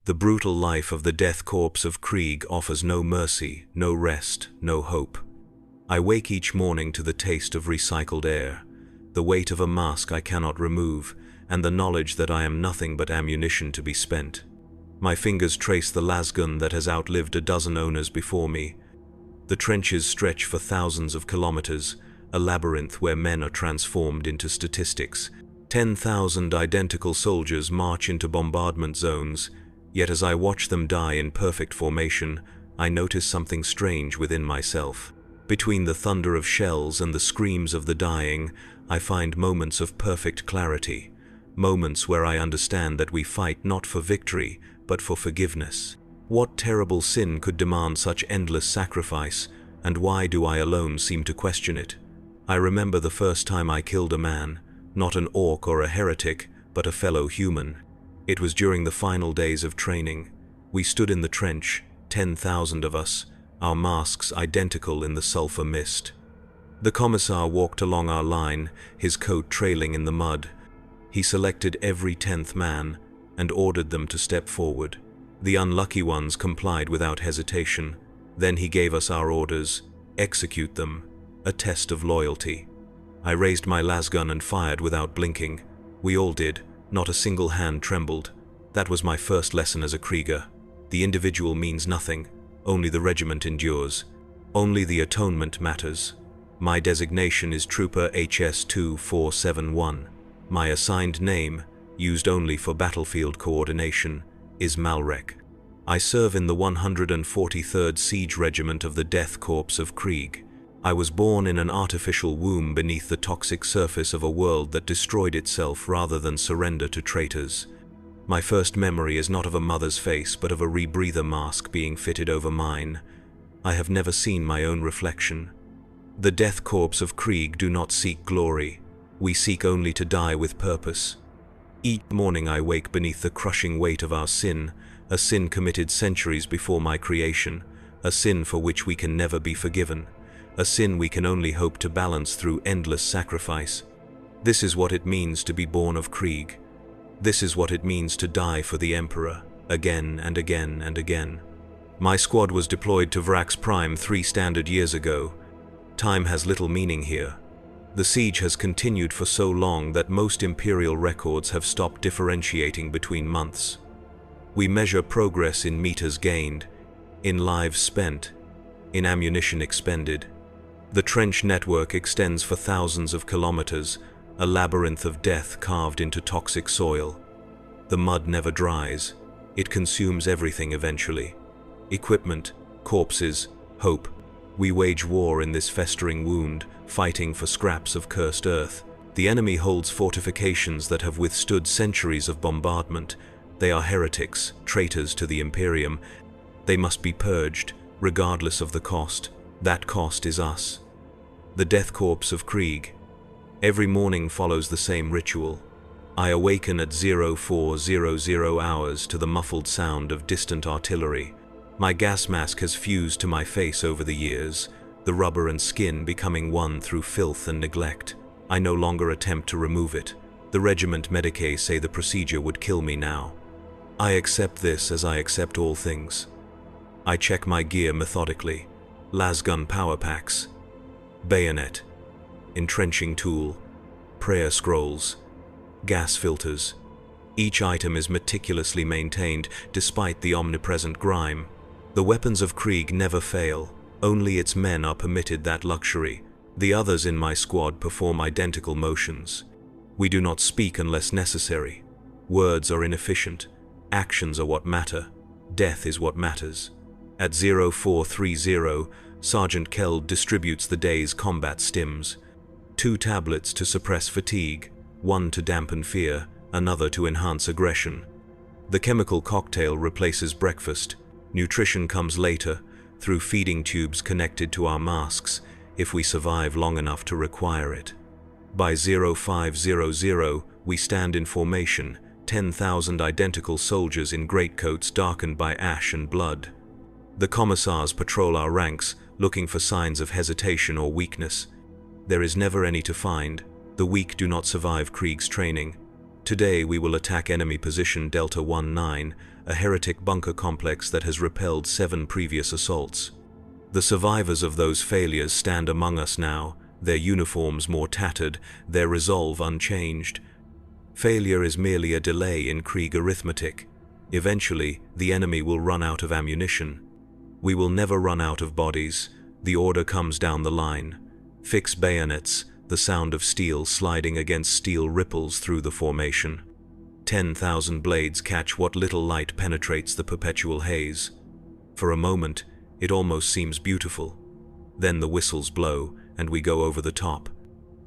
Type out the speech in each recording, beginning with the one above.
The brutal life of the death corps of Krieg offers no mercy, no rest, no hope. I wake each morning to the taste of recycled air, the weight of a mask I cannot remove, and the knowledge that I am nothing but ammunition to be spent. My fingers trace the lasgun that has outlived a dozen owners before me. The trenches stretch for thousands of kilometers, a labyrinth where men are transformed into statistics. 10,000 identical soldiers march into bombardment zones, yet as I watch them die in perfect formation, I notice something strange within myself. Between the thunder of shells and the screams of the dying, I find moments of perfect clarity, moments where I understand that we fight not for victory, but for forgiveness. What terrible sin could demand such endless sacrifice, and why do I alone seem to question it? I remember the first time I killed a man, not an orc or a heretic, but a fellow human. It was during the final days of training. We stood in the trench, 10,000 of us, our masks identical in the sulfur mist. The commissar walked along our line, his coat trailing in the mud. He selected every 10th man and ordered them to step forward. The unlucky ones complied without hesitation. Then he gave us our orders: execute them, a test of loyalty. I raised my lasgun and fired without blinking. We all did, not a single hand trembled. That was my first lesson as a Krieger. The individual means nothing, only the regiment endures. Only the atonement matters. My designation is Trooper HS-2471. My assigned name, used only for battlefield coordination, is Malrek. I serve in the 143rd Siege Regiment of the Death Corps of Krieg. I was born in an artificial womb beneath the toxic surface of a world that destroyed itself rather than surrender to traitors. My first memory is not of a mother's face, but of a rebreather mask being fitted over mine. I have never seen my own reflection. The Death Corps of Krieg do not seek glory. We seek only to die with purpose. Each morning I wake beneath the crushing weight of our sin, a sin committed centuries before my creation, a sin for which we can never be forgiven, a sin we can only hope to balance through endless sacrifice. This is what it means to be born of Krieg. This is what it means to die for the Emperor, again and again and again. My squad was deployed to Vrax Prime 3 standard years ago. Time has little meaning here. The siege has continued for so long that most Imperial records have stopped differentiating between months. We measure progress in meters gained, in lives spent, in ammunition expended. The trench network extends for thousands of kilometers, a labyrinth of death carved into toxic soil. The mud never dries. It consumes everything eventually. Equipment, corpses, hope. We wage war in this festering wound, fighting for scraps of cursed earth. The enemy holds fortifications that have withstood centuries of bombardment. They are heretics, traitors to the Imperium. They must be purged, regardless of the cost. That cost is us. The Death Corps of Krieg. Every morning follows the same ritual. I awaken at 0400 hours to the muffled sound of distant artillery. My gas mask has fused to my face over the years, the rubber and skin becoming one through filth and neglect. I no longer attempt to remove it. The regiment medicae say the procedure would kill me now. I accept this as I accept all things. I check my gear methodically. Lasgun power packs, bayonet, entrenching tool, prayer scrolls, gas filters. Each item is meticulously maintained despite the omnipresent grime. The weapons of Krieg never fail. Only its men are permitted that luxury. The others in my squad perform identical motions. We do not speak unless necessary. Words are inefficient. Actions are what matter. Death is what matters. At 0430, Sergeant Keld distributes the day's combat stims. 2 tablets to suppress fatigue, 1 to dampen fear, another to enhance aggression. The chemical cocktail replaces breakfast. Nutrition comes later, through feeding tubes connected to our masks, if we survive long enough to require it. By 0500, we stand in formation, 10,000 identical soldiers in greatcoats darkened by ash and blood. The commissars patrol our ranks, looking for signs of hesitation or weakness. There is never any to find. The weak do not survive Krieg's training. Today we will attack enemy position Delta 19, a heretic bunker complex that has repelled 7 previous assaults. The survivors of those failures stand among us now, their uniforms more tattered, their resolve unchanged. Failure is merely a delay in Krieg arithmetic. Eventually, the enemy will run out of ammunition. We will never run out of bodies. The order comes down the line. Fix bayonets, the sound of steel sliding against steel ripples through the formation. 10,000 blades catch what little light penetrates the perpetual haze. For a moment, it almost seems beautiful. Then the whistles blow, and we go over the top.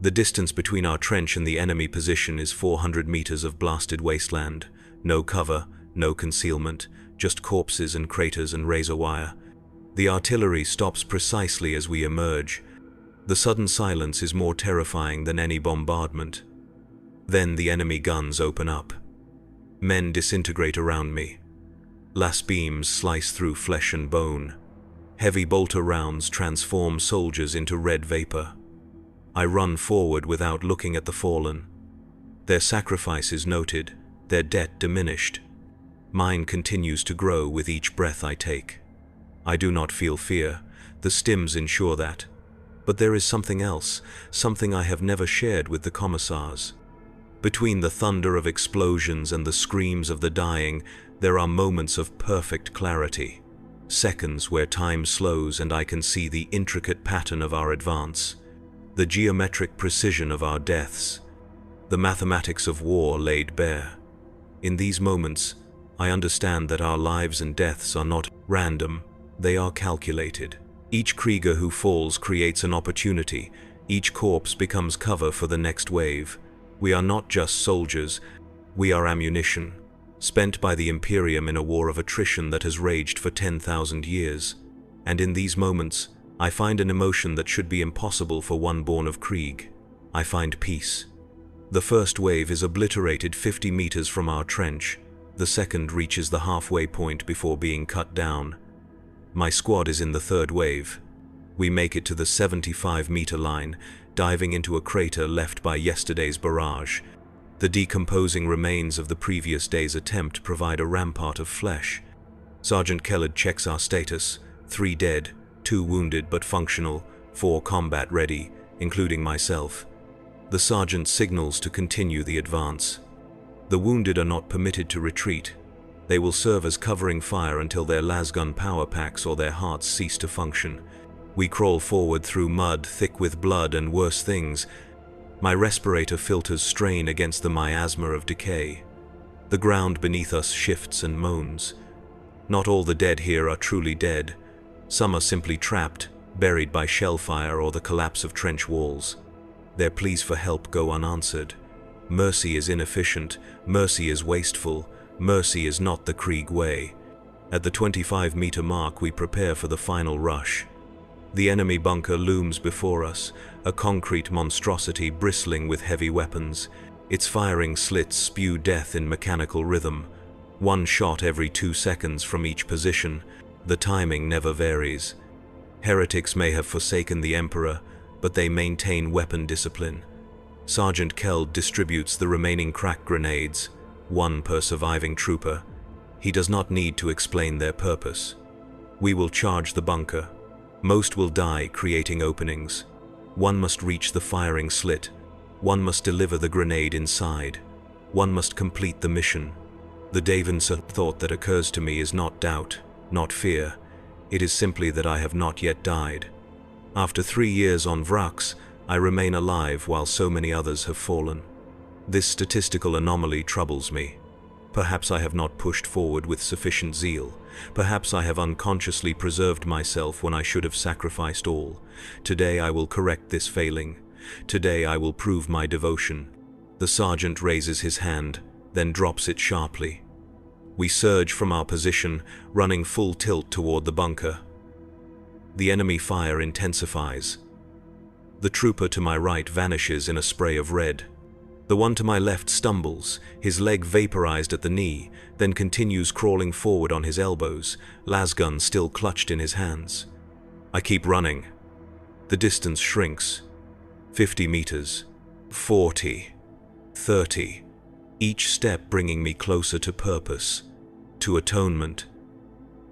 The distance between our trench and the enemy position is 400 meters of blasted wasteland. No cover, no concealment, just corpses and craters and razor wire. The artillery stops precisely as we emerge. The sudden silence is more terrifying than any bombardment. Then the enemy guns open up. Men disintegrate around me. Las beams slice through flesh and bone. Heavy bolter rounds transform soldiers into red vapor. I run forward without looking at the fallen. Their sacrifice is noted, their debt diminished. Mine continues to grow with each breath I take. I do not feel fear, the stims ensure that. But there is something else, something I have never shared with the commissars. Between the thunder of explosions and the screams of the dying, there are moments of perfect clarity. Seconds where time slows and I can see the intricate pattern of our advance, the geometric precision of our deaths, the mathematics of war laid bare. In these moments, I understand that our lives and deaths are not random, they are calculated. Each Krieger who falls creates an opportunity, each corpse becomes cover for the next wave. We are not just soldiers, we are ammunition, spent by the Imperium in a war of attrition that has raged for 10,000 years. And in these moments, I find an emotion that should be impossible for one born of Krieg. I find peace. The first wave is obliterated 50 meters from our trench. The second reaches the halfway point before being cut down. My squad is in the third wave. We make it to the 75-meter line, diving into a crater left by yesterday's barrage. The decomposing remains of the previous day's attempt provide a rampart of flesh. Sergeant Kellard checks our status: 3 dead, 2 wounded but functional, 4 combat ready, including myself. The sergeant signals to continue the advance. The wounded are not permitted to retreat. They will serve as covering fire until their lasgun power packs or their hearts cease to function. We crawl forward through mud thick with blood and worse things. My respirator filters strain against the miasma of decay. The ground beneath us shifts and moans. Not all the dead here are truly dead. Some are simply trapped, buried by shellfire or the collapse of trench walls. Their pleas for help go unanswered. Mercy is inefficient, mercy is wasteful, mercy is not the Krieg way. At the 25-meter mark, we prepare for the final rush. The enemy bunker looms before us, a concrete monstrosity bristling with heavy weapons. Its firing slits spew death in mechanical rhythm. 1 shot every 2 seconds from each position. The timing never varies. Heretics may have forsaken the Emperor, but they maintain weapon discipline. Sergeant Kell distributes the remaining crack grenades, 1 per surviving trooper. He does not need to explain their purpose. We will charge the bunker. Most will die creating openings. 1 must reach the firing slit. 1 must deliver the grenade inside. 1 must complete the mission. The Davidson thought that occurs to me is not doubt, not fear. It is simply that I have not yet died. After 3 years on Vrax, I remain alive while so many others have fallen. This statistical anomaly troubles me. Perhaps I have not pushed forward with sufficient zeal. Perhaps I have unconsciously preserved myself when I should have sacrificed all. Today I will correct this failing. Today I will prove my devotion. The sergeant raises his hand, then drops it sharply. We surge from our position, running full tilt toward the bunker. The enemy fire intensifies. The trooper to my right vanishes in a spray of red. The one to my left stumbles, his leg vaporized at the knee, then continues crawling forward on his elbows, lasgun still clutched in his hands. I keep running. The distance shrinks. 50 meters, 40, 30, each step bringing me closer to purpose. to atonement.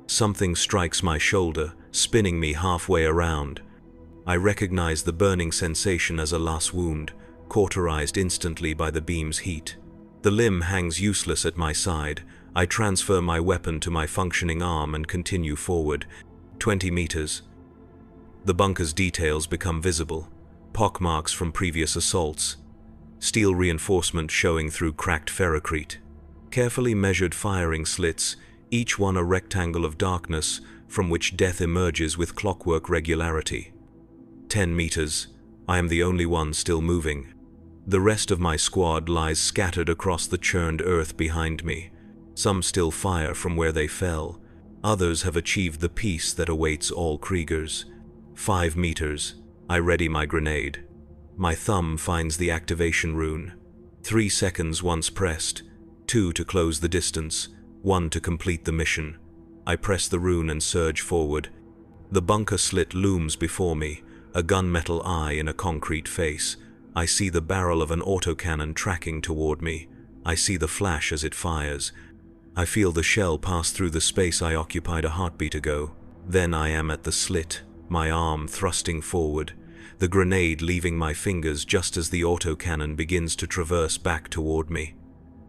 Something strikes my shoulder, spinning me halfway around. I recognize the burning sensation as a last wound, cauterized instantly by the beam's heat. The limb hangs useless at my side. I transfer my weapon to my functioning arm and continue forward. 20 meters. The bunker's details become visible. Pockmarks from previous assaults. Steel reinforcement showing through cracked ferrocrete. Carefully measured firing slits, each one a rectangle of darkness from which death emerges with clockwork regularity. 10 meters. I am the only one still moving. The rest of my squad lies scattered across the churned earth behind me. Some still fire from where they fell. Others have achieved the peace that awaits all Kriegers. 5 meters. I ready my grenade. My thumb finds the activation rune. 3 seconds once pressed. 2 to close the distance. 1 to complete the mission. I press the rune and surge forward. The bunker slit looms before me, a gunmetal eye in a concrete face. I see the barrel of an autocannon tracking toward me. I see the flash as it fires. I feel the shell pass through the space I occupied a heartbeat ago. Then I am at the slit, my arm thrusting forward, the grenade leaving my fingers just as the autocannon begins to traverse back toward me.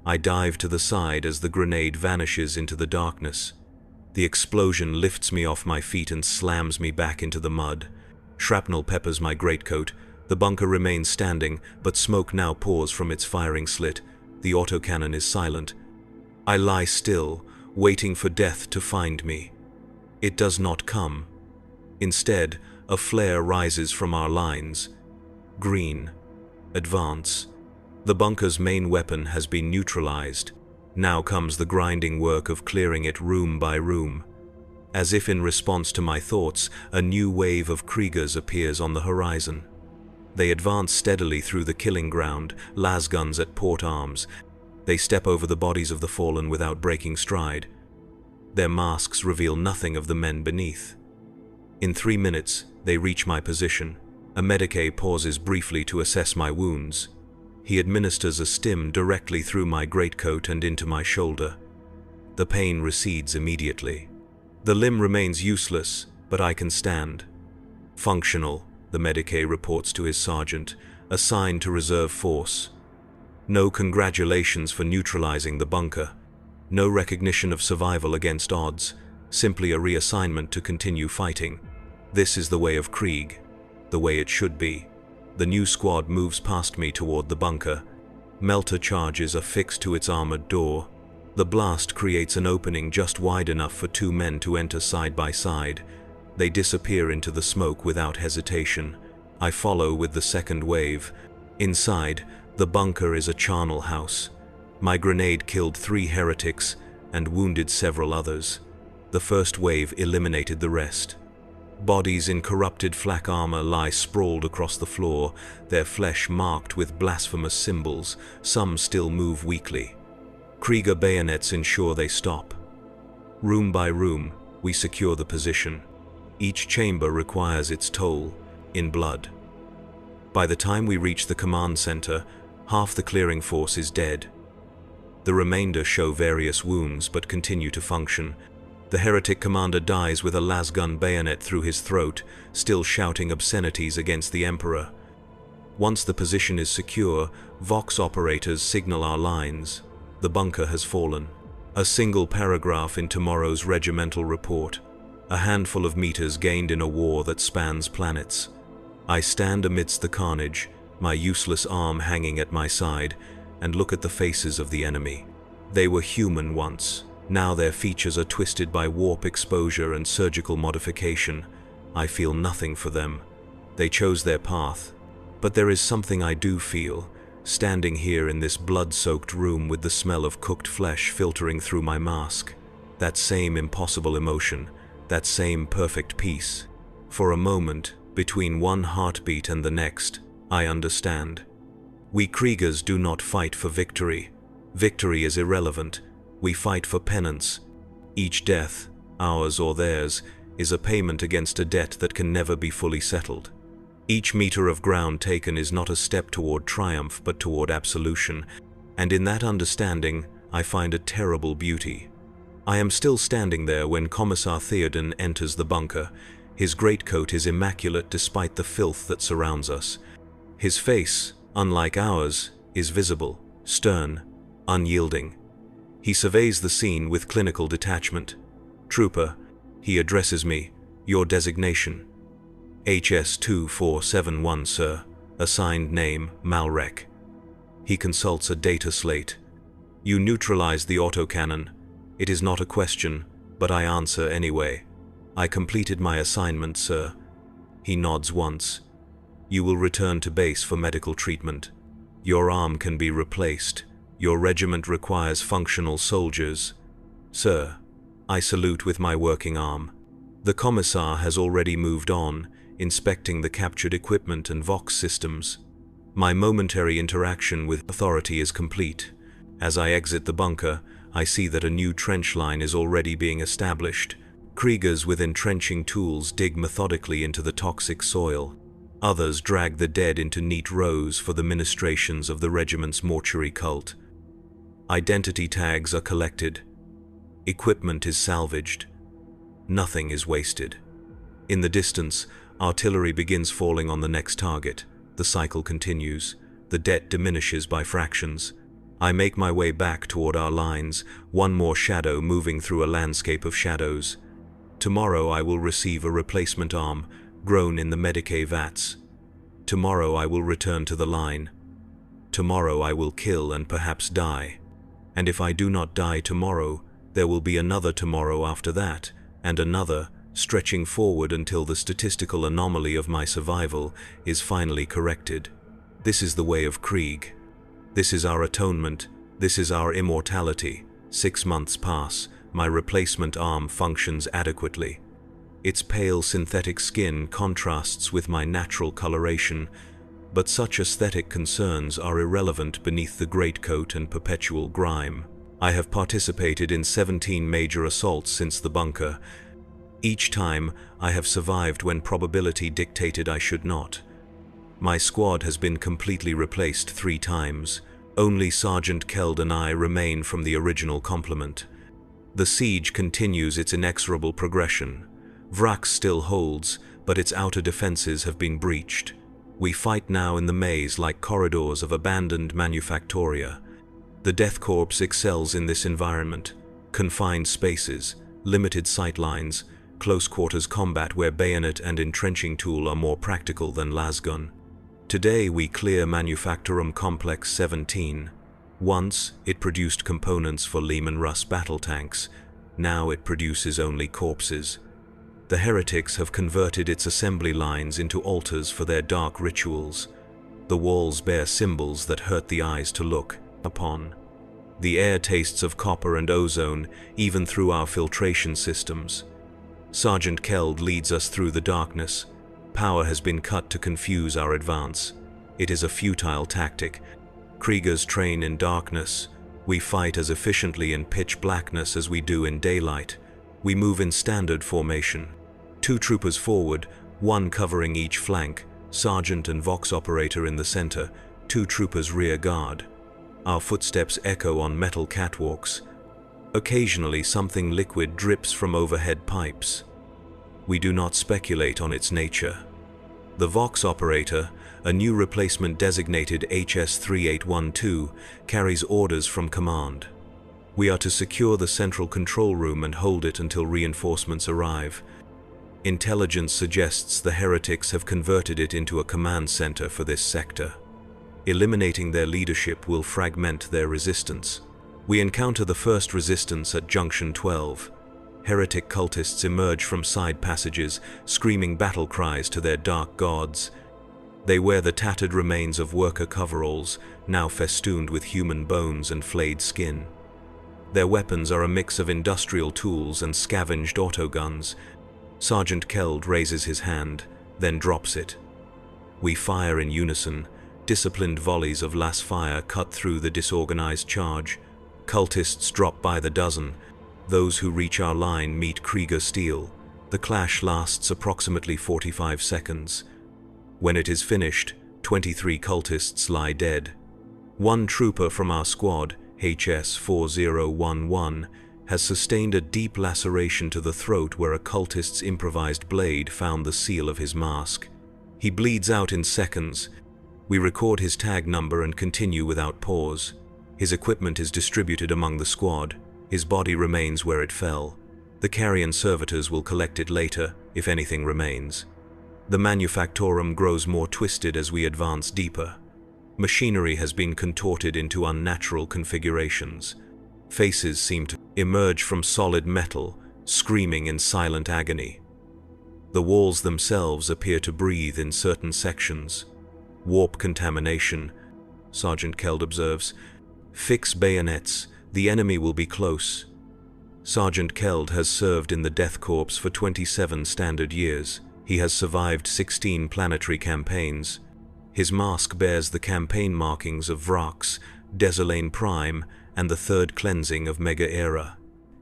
I dive to the side as the grenade vanishes into the darkness. The explosion lifts me off my feet and slams me back into the mud. Shrapnel peppers my greatcoat. The bunker remains standing, but smoke now pours from its firing slit. The autocannon is silent. I lie still, waiting for death to find me. It does not come. Instead, a flare rises from our lines. Green. Advance. The bunker's main weapon has been neutralized. Now comes the grinding work of clearing it room by room. As if in response to my thoughts, a new wave of Kriegers appears on the horizon. They advance steadily through the killing ground, lasguns at port arms. They step over the bodies of the fallen without breaking stride. Their masks reveal nothing of the men beneath. In 3 minutes, they reach my position. A medic pauses briefly to assess my wounds. He administers a stim directly through my greatcoat and into my shoulder. The pain recedes immediately. The limb remains useless, but I can stand. Functional, the medic reports to his sergeant, assigned to reserve force. No congratulations for neutralizing the bunker. No recognition of survival against odds, simply a reassignment to continue fighting. This is the way of Krieg, the way it should be. The new squad moves past me toward the bunker. Melter charges are fixed to its armored door. The blast creates an opening just wide enough for 2 men to enter side by side. They disappear into the smoke without hesitation. I follow with the second wave. Inside, the bunker is a charnel house. My grenade killed 3 heretics and wounded several others. The first wave eliminated the rest. Bodies in corrupted flak armor lie sprawled across the floor, their flesh marked with blasphemous symbols. Some still move weakly. Krieger bayonets ensure they stop. Room by room, we secure the position. Each chamber requires its toll, in blood. By the time we reach the command center, half the clearing force is dead. The remainder show various wounds but continue to function. The heretic commander dies with a lasgun bayonet through his throat, still shouting obscenities against the Emperor. Once the position is secure, Vox operators signal our lines. The bunker has fallen. A single paragraph in tomorrow's regimental report. A handful of meters gained in a war that spans planets. I stand amidst the carnage, my useless arm hanging at my side, and look at the faces of the enemy. They were human once. Now their features are twisted by warp exposure and surgical modification. I feel nothing for them. They chose their path. But there is something I do feel, standing here in this blood-soaked room with the smell of cooked flesh filtering through my mask. That same impossible emotion, that same perfect peace. For a moment, between one heartbeat and the next, I understand. We Kriegers do not fight for victory. Victory is irrelevant. We fight for penance. Each death, ours or theirs, is a payment against a debt that can never be fully settled. Each meter of ground taken is not a step toward triumph but toward absolution, and in that understanding I find a terrible beauty. I am still standing there when Commissar Theoden enters the bunker. His greatcoat is immaculate despite the filth that surrounds us. His face, unlike ours, is visible, stern, unyielding. He surveys the scene with clinical detachment. "Trooper," he addresses me, "your designation?" "HS-2471, sir. Assigned name, Malrek." He consults a data slate. "You neutralized the autocannon. It is not a question, but I answer anyway. I completed my assignment, sir." He nods once. "You will return to base for medical treatment. Your arm can be replaced. Your regiment requires functional soldiers." "Sir." I salute with my working arm. The Commissar has already moved on, inspecting the captured equipment and Vox systems. My momentary interaction with authority is complete. As I exit the bunker, I see that a new trench line is already being established. Kriegers with entrenching tools dig methodically into the toxic soil. Others drag the dead into neat rows for the ministrations of the regiment's mortuary cult. Identity tags are collected. Equipment is salvaged. Nothing is wasted. In the distance, artillery begins falling on the next target. The cycle continues. The debt diminishes by fractions. I make my way back toward our lines, one more shadow moving through a landscape of shadows. Tomorrow I will receive a replacement arm, grown in the Medicae vats. Tomorrow I will return to the line. Tomorrow I will kill and perhaps die. And if I do not die tomorrow, there will be another tomorrow after that, and another, stretching forward until the statistical anomaly of my survival is finally corrected. This is the way of Krieg. This is our atonement. This is our immortality. 6 months pass. My replacement arm functions adequately. Its pale synthetic skin contrasts with my natural coloration, but such aesthetic concerns are irrelevant beneath the greatcoat and perpetual grime. I have participated in 17 major assaults since the bunker. Each time, I have survived when probability dictated I should not. My squad has been completely replaced 3 times. Only Sergeant Keld and I remain from the original complement. The siege continues its inexorable progression. Vrax still holds, but its outer defenses have been breached. We fight now in the maze like corridors of abandoned manufactoria. The Death Corps excels in this environment. Confined spaces, limited sightlines, close-quarters combat where bayonet and entrenching tool are more practical than lasgun. Today we clear Manufactorum Complex 17. Once, it produced components for Lehman Russ battle tanks. Now it produces only corpses. The heretics have converted its assembly lines into altars for their dark rituals. The walls bear symbols that hurt the eyes to look upon. The air tastes of copper and ozone, even through our filtration systems. Sergeant Keld leads us through the darkness. Power has been cut to confuse our advance. It is a futile tactic. Kriegers train in darkness. We fight as efficiently in pitch blackness as we do in daylight. We move in standard formation. 2 troopers forward, 1 covering each flank, sergeant and Vox operator in the center, 2 troopers rear guard. Our footsteps echo on metal catwalks. Occasionally something liquid drips from overhead pipes. We do not speculate on its nature. The Vox operator, a new replacement designated HS-3812, carries orders from command. We are to secure the central control room and hold it until reinforcements arrive. Intelligence suggests the heretics have converted it into a command center for this sector. Eliminating their leadership will fragment their resistance. We encounter the first resistance at Junction 12. Heretic cultists emerge from side passages, screaming battle cries to their dark gods. They wear the tattered remains of worker coveralls, now festooned with human bones and flayed skin. Their weapons are a mix of industrial tools and scavenged autoguns. Sergeant Keld raises his hand, then drops it. We fire in unison. Disciplined volleys of las fire cut through the disorganized charge. Cultists drop by the dozen. Those who reach our line meet Krieger steel. The clash lasts approximately 45 seconds. When it is finished, 23 cultists lie dead. 1 trooper from our squad, HS-4011, has sustained a deep laceration to the throat where a cultist's improvised blade found the seal of his mask. He bleeds out in seconds. We record his tag number and continue without pause. His equipment is distributed among the squad. His body remains where it fell. The carrion servitors will collect it later, if anything remains. The manufactorum grows more twisted as we advance deeper. Machinery has been contorted into unnatural configurations. Faces seem to emerge from solid metal, screaming in silent agony. The walls themselves appear to breathe in certain sections. Warp contamination, Sergeant Keld observes. Fix bayonets, the enemy will be close. Sergeant Keld has served in the Death Corps for 27 standard years. He has survived 16 planetary campaigns. His mask bears the campaign markings of Vrax, Desolane Prime, and the third cleansing of Mega Era.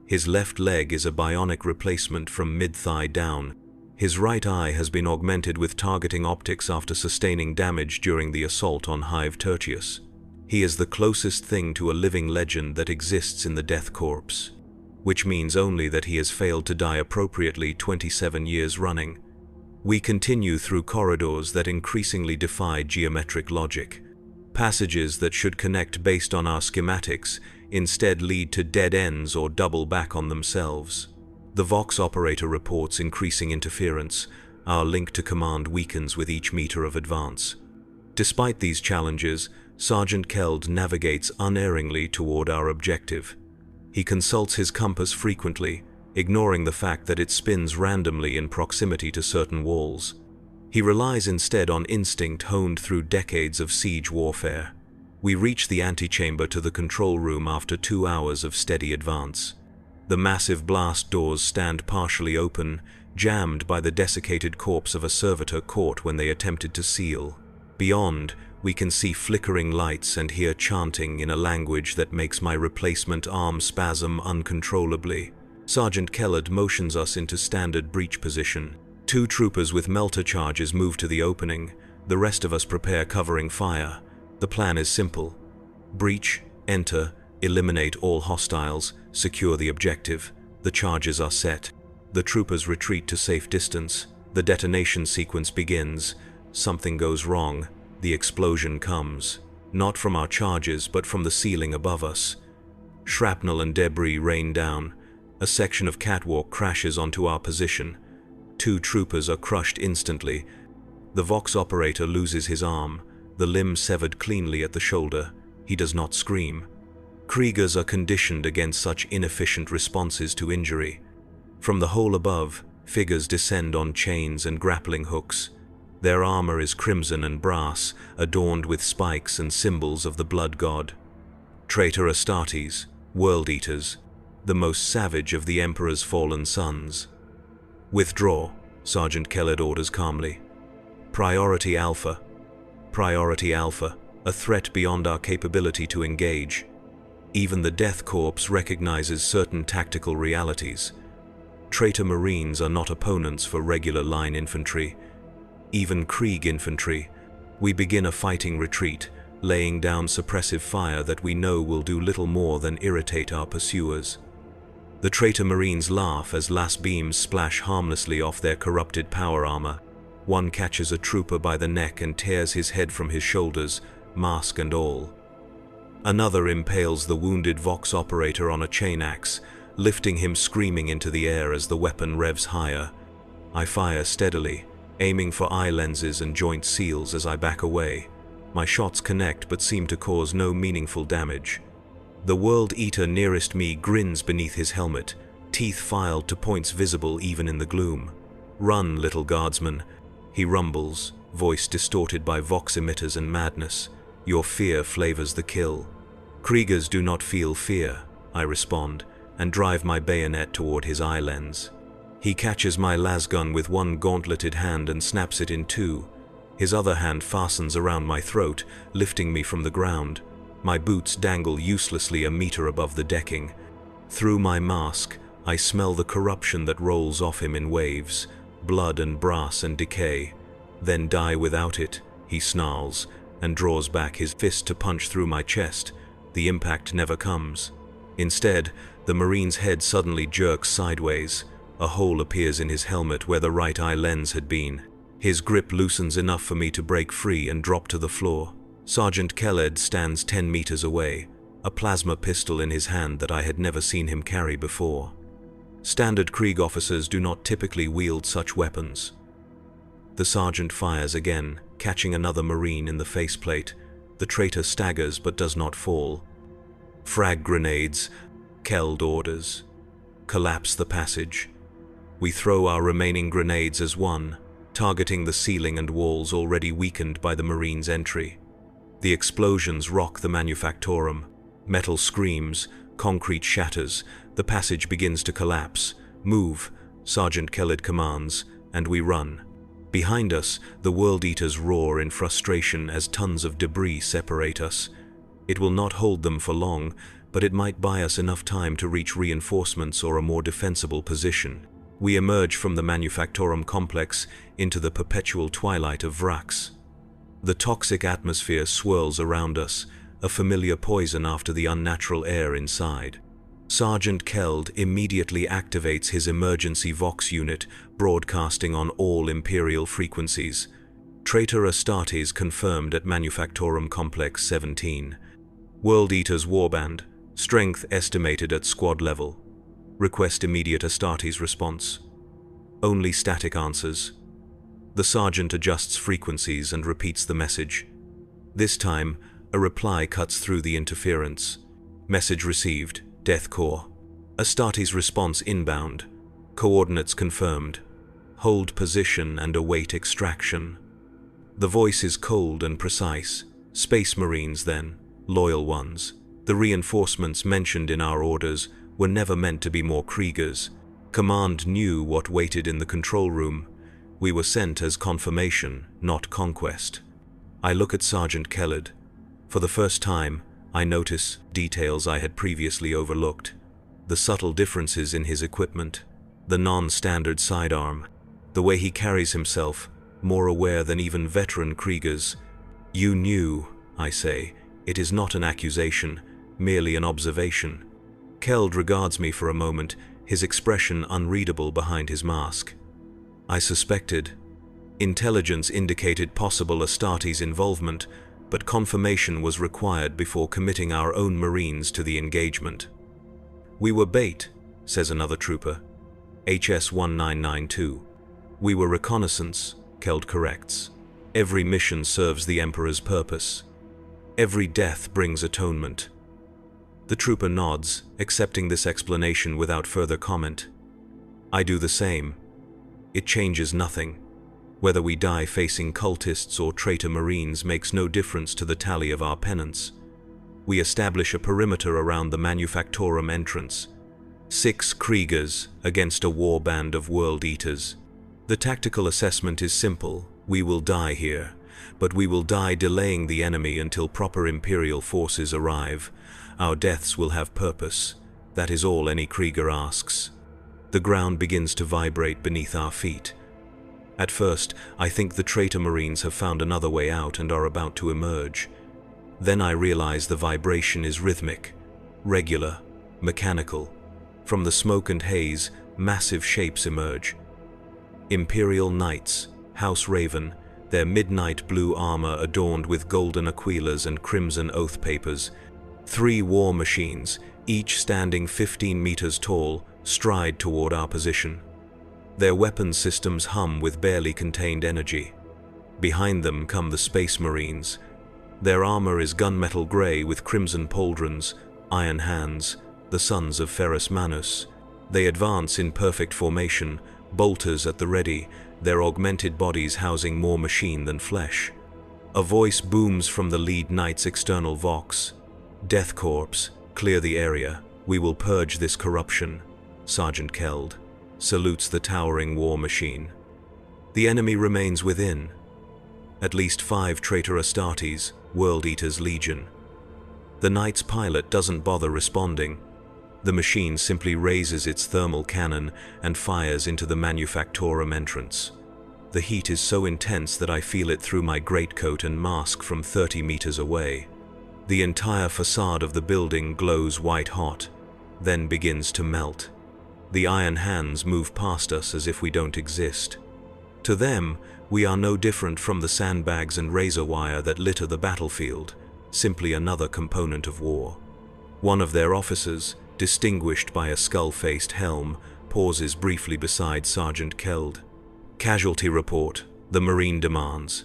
His left leg is a bionic replacement from mid-thigh down. His right eye has been augmented with targeting optics after sustaining damage during the assault on Hive Tertius. He is the closest thing to a living legend that exists in the Death Corps, which means only that he has failed to die appropriately 27 years running. We continue through corridors that increasingly defy geometric logic. Passages that should connect based on our schematics instead lead to dead ends or double back on themselves. The Vox operator reports increasing interference. Our link to command weakens with each meter of advance. Despite these challenges, Sergeant Keld navigates unerringly toward our objective. He consults his compass frequently, ignoring the fact that it spins randomly in proximity to certain walls. He relies instead on instinct honed through decades of siege warfare. We reach the antechamber to the control room after 2 hours of steady advance. The massive blast doors stand partially open, jammed by the desiccated corpse of a servitor caught when they attempted to seal. Beyond, we can see flickering lights and hear chanting in a language that makes my replacement arm spasm uncontrollably. Sergeant Kellard motions us into standard breach position. 2 troopers with melter charges move to the opening. The rest of us prepare covering fire. The plan is simple. Breach, enter, eliminate all hostiles, secure the objective. The charges are set. The troopers retreat to safe distance. The detonation sequence begins. Something goes wrong. The explosion comes. Not from our charges, but from the ceiling above us. Shrapnel and debris rain down. A section of catwalk crashes onto our position. 2 troopers are crushed instantly. The Vox operator loses his arm, the limb severed cleanly at the shoulder. He does not scream. Kriegers are conditioned against such inefficient responses to injury. From the hole above, figures descend on chains and grappling hooks. Their armor is crimson and brass, adorned with spikes and symbols of the blood god. Traitor Astartes, world eaters, the most savage of the Emperor's fallen sons. Withdraw, Sergeant Kellard orders calmly. Priority Alpha. Priority Alpha, a threat beyond our capability to engage. Even the Death Corps recognizes certain tactical realities. Traitor Marines are not opponents for regular line infantry. Even Krieg infantry. We begin a fighting retreat, laying down suppressive fire that we know will do little more than irritate our pursuers. The traitor Marines laugh as last beams splash harmlessly off their corrupted power armor. One catches a trooper by the neck and tears his head from his shoulders, mask and all. Another impales the wounded Vox operator on a chain axe, lifting him screaming into the air as the weapon revs higher. I fire steadily, aiming for eye lenses and joint seals as I back away. My shots connect but seem to cause no meaningful damage. The World Eater nearest me grins beneath his helmet, teeth filed to points visible even in the gloom. Run, little guardsman, he rumbles, voice distorted by Vox emitters and madness. Your fear flavors the kill. Kriegers do not feel fear, I respond, and drive my bayonet toward his eye lens. He catches my lasgun with one gauntleted hand and snaps it in 2. His other hand fastens around my throat, lifting me from the ground. My boots dangle uselessly a meter above the decking. Through my mask, I smell the corruption that rolls off him in waves, blood and brass and decay. Then die without it, he snarls, and draws back his fist to punch through my chest. The impact never comes. Instead, The Marine's head suddenly jerks sideways. A hole appears in his helmet where the right eye lens had been. His grip loosens enough for me to break free and drop to the floor. Sergeant Khaled stands 10 meters away, a plasma pistol in his hand that I had never seen him carry before. Standard Krieg officers do not typically wield such weapons. The sergeant fires again, catching another Marine in the faceplate. The traitor staggers but does not fall. Frag grenades, Keld orders. Collapse the passage. We throw our remaining grenades as one, targeting the ceiling and walls already weakened by the Marine's entry. The explosions rock the manufactorum. Metal screams, concrete shatters, the passage begins to collapse. Move, Sergeant Khaled commands, and we run. Behind us, the World Eaters roar in frustration as tons of debris separate us. It will not hold them for long, but it might buy us enough time to reach reinforcements or a more defensible position. We emerge from the manufactorum complex into the perpetual twilight of Vrax. The toxic atmosphere swirls around us, a familiar poison after the unnatural air inside. Sergeant Keld immediately activates his emergency Vox unit, broadcasting on all Imperial frequencies. Traitor Astartes confirmed at Manufactorum Complex 17. World Eaters Warband, strength estimated at squad level. Request immediate Astartes response. Only static answers. The sergeant adjusts frequencies and repeats the message. This time, a reply cuts through the interference. Message received, Death Corps. Astartes response inbound. Coordinates confirmed. Hold position and await extraction. The voice is cold and precise. Space Marines then, loyal ones. The reinforcements mentioned in our orders were never meant to be more Kriegers. Command knew what waited in the control room. We were sent as confirmation, not conquest. I look at Sergeant Khaled. For the first time, I notice details I had previously overlooked. The subtle differences in his equipment, the non-standard sidearm, the way he carries himself, more aware than even veteran Kriegers. You knew, I say. It is not an accusation, merely an observation. Keld regards me for a moment, his expression unreadable behind his mask. I suspected. Intelligence indicated possible Astartes involvement, but confirmation was required before committing our own Marines to the engagement. We were bait, says another trooper. HS-1992. We were reconnaissance, Keld corrects. Every mission serves the Emperor's purpose. Every death brings atonement. The trooper nods, accepting this explanation without further comment. I do the same. It changes nothing. Whether we die facing cultists or traitor Marines makes no difference to the tally of our penance. We establish a perimeter around the Manufactorum entrance. 6 Kriegers against a war band of World Eaters. The tactical assessment is simple. We will die here, but we will die delaying the enemy until proper Imperial forces arrive. Our deaths will have purpose. That is all any Krieger asks. The ground begins to vibrate beneath our feet. At first, I think the traitor Marines have found another way out and are about to emerge. Then I realize the vibration is rhythmic, regular, mechanical. From the smoke and haze, massive shapes emerge. Imperial Knights, House Raven, their midnight blue armor adorned with golden aquillas and crimson oath papers. 3 war machines, each standing 15 meters tall, stride toward our position. Their weapon systems hum with barely contained energy. Behind them come the Space Marines. Their armor is gunmetal gray with crimson pauldrons, iron hands, the sons of Ferrus Manus. They advance in perfect formation, bolters at the ready, their augmented bodies housing more machine than flesh. A voice booms from the lead knight's external vox. Death Corps, clear the area. We will purge this corruption. Sergeant Keld salutes the towering war machine. The enemy remains within. At least 5 traitor Astartes, World Eaters Legion. The knight's pilot doesn't bother responding. The machine simply raises its thermal cannon and fires into the Manufactorum entrance. The heat is so intense that I feel it through my greatcoat and mask from 30 meters away. The entire facade of the building glows white hot. then begins to melt. The iron hands move past us as if we don't exist. To them, we are no different from the sandbags and razor wire that litter the battlefield, simply another component of war. One of their officers, distinguished by a skull-faced helm, pauses briefly beside Sergeant Keld. "Casualty report," the Marine demands.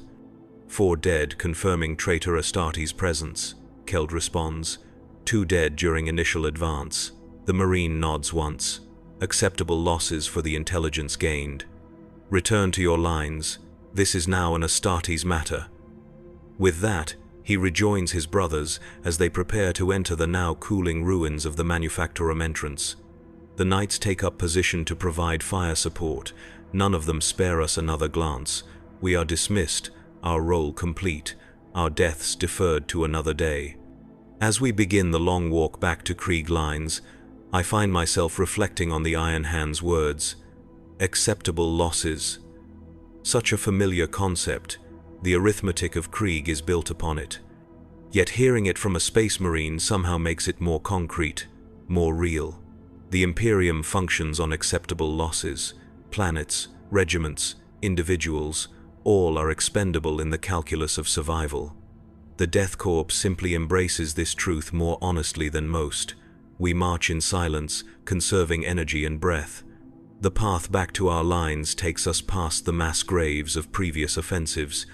"4 dead, confirming traitor Astartes' presence," Keld responds. "2 dead during initial advance." The Marine nods once. "Acceptable losses for the intelligence gained. Return to your lines. This is now an Astartes matter." With that, he rejoins his brothers as they prepare to enter the now cooling ruins of the Manufactorum entrance. The knights take up position to provide fire support. None of them spare us another glance. We are dismissed, our role complete, our deaths deferred to another day. As we begin the long walk back to Krieg lines, I find myself reflecting on the Iron Hand's words. Acceptable losses. Such a familiar concept, the arithmetic of Krieg is built upon it. Yet hearing it from a space marine somehow makes it more concrete, more real. The Imperium functions on acceptable losses. Planets, regiments, individuals, all are expendable in the calculus of survival. The Death Corps simply embraces this truth more honestly than most. We march in silence, conserving energy and breath. The path back to our lines takes us past the mass graves of previous offensives.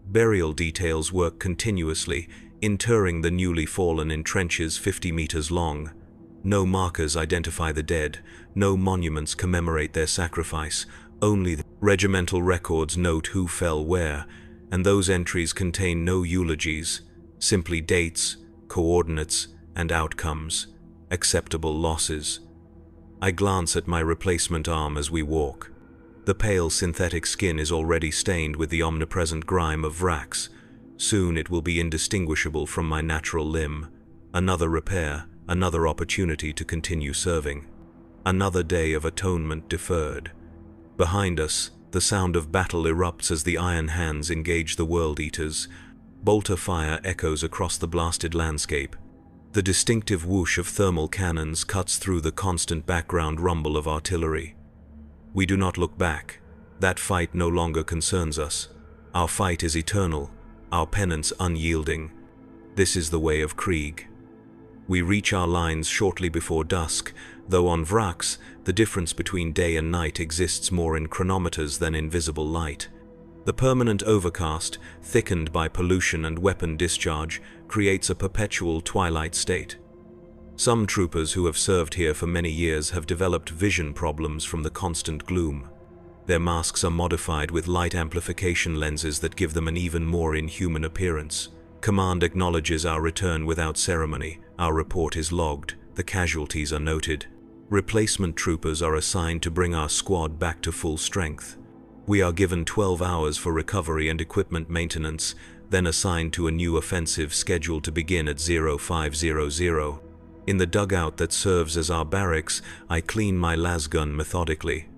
Burial details work continuously, interring the newly fallen in trenches 50 meters long. No markers identify the dead, no monuments commemorate their sacrifice, only the regimental records note who fell where, and those entries contain no eulogies, simply dates, coordinates, and outcomes. Acceptable losses. I glance at my replacement arm as we walk. The pale synthetic skin is already stained with the omnipresent grime of Vrax. Soon it will be indistinguishable from my natural limb. Another repair, another opportunity to continue serving. Another day of atonement deferred. Behind us, the sound of battle erupts as the Iron Hands engage the World Eaters. Bolter fire echoes across the blasted landscape. The distinctive whoosh of thermal cannons cuts through the constant background rumble of artillery. We do not look back. That fight no longer concerns us. Our fight is eternal, our penance unyielding. This is the way of Krieg. We reach our lines shortly before dusk, though on Vrax, the difference between day and night exists more in chronometers than in visible light. The permanent overcast, thickened by pollution and weapon discharge, creates a perpetual twilight state. Some troopers who have served here for many years have developed vision problems from the constant gloom. Their masks are modified with light amplification lenses that give them an even more inhuman appearance. Command acknowledges our return without ceremony. Our report is logged. The casualties are noted. Replacement troopers are assigned to bring our squad back to full strength. We are given 12 hours for recovery and equipment maintenance, then assigned to a new offensive scheduled to begin at 0500. In the dugout that serves as our barracks, I clean my lasgun methodically.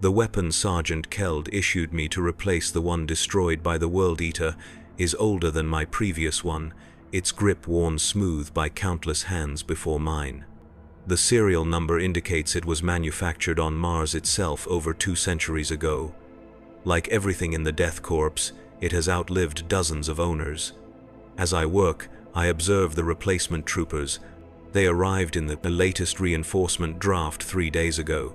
The weapon Sergeant Keld issued me to replace the one destroyed by the World Eater is older than my previous one, its grip worn smooth by countless hands before mine. The serial number indicates it was manufactured on Mars itself over 2 centuries ago. Like everything in the Death Corps, it has outlived dozens of owners. As I work, I observe the replacement troopers. They arrived in the latest reinforcement draft 3 days ago.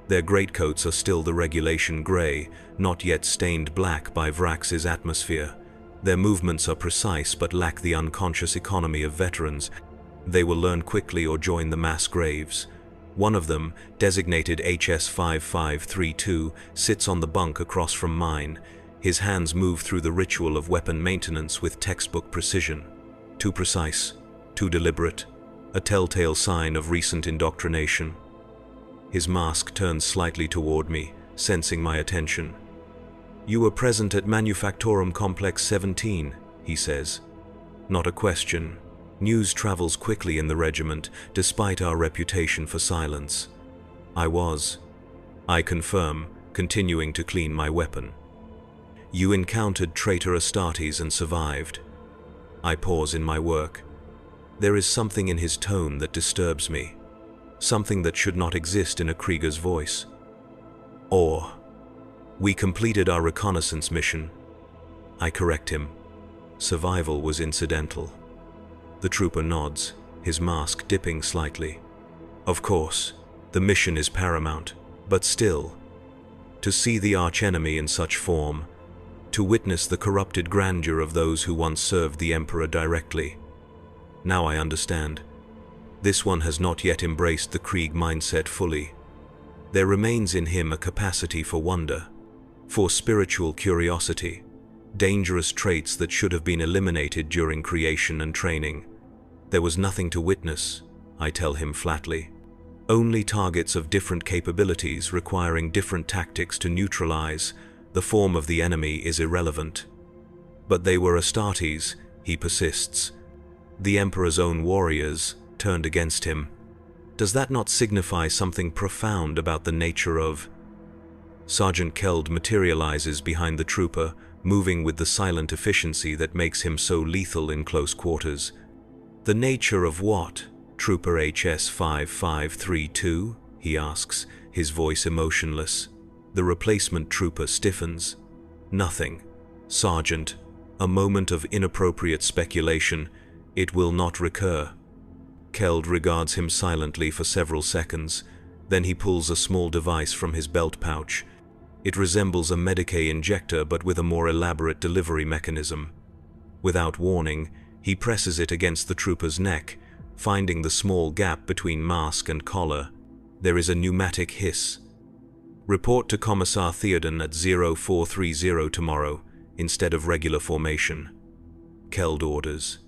Their greatcoats are still the regulation gray, not yet stained black by Vrax's atmosphere. Their movements are precise but lack the unconscious economy of veterans. They will learn quickly or join the mass graves. One of them, designated HS-5532, sits on the bunk across from mine. His hands move through the ritual of weapon maintenance with textbook precision. Too precise, too deliberate, a telltale sign of recent indoctrination. His mask turns slightly toward me, sensing my attention. "You were present at Manufactorum Complex 17, he says. Not a question. News travels quickly in the regiment, despite our reputation for silence. I was. I confirm, continuing to clean my weapon. You encountered traitor Astartes and survived. I pause in my work. There is something in his tone that disturbs me. something that should not exist in a Krieger's voice. Or, "We completed our reconnaissance mission." I correct him. Survival was incidental. The trooper nods, his mask dipping slightly. Of course, the mission is paramount, but still, to see the archenemy in such form, to witness the corrupted grandeur of those who once served the Emperor directly. Now I understand. This one has not yet embraced the Krieg mindset fully. There remains in him a capacity for wonder, for spiritual curiosity, dangerous traits that should have been eliminated during creation and training. There was nothing to witness, I tell him flatly. Only targets of different capabilities requiring different tactics to neutralize. The form of the enemy is irrelevant. But they were Astartes, he persists. The Emperor's own warriors turned against him. Does that not signify something profound about the nature of... Sergeant Keld materializes behind the trooper, moving with the silent efficiency that makes him so lethal in close quarters. The nature of what, Trooper HS-5532? He asks, his voice emotionless. The replacement trooper stiffens. Nothing. Sergeant, a moment of inappropriate speculation. It will not recur. Keld regards him silently for several seconds. Then he pulls a small device from his belt pouch. It resembles a Medicae injector but with a more elaborate delivery mechanism. Without warning, he presses it against the trooper's neck, finding the small gap between mask and collar. There is a pneumatic hiss. Report to Commissar Theoden at 0430 tomorrow, instead of regular formation. Keld orders.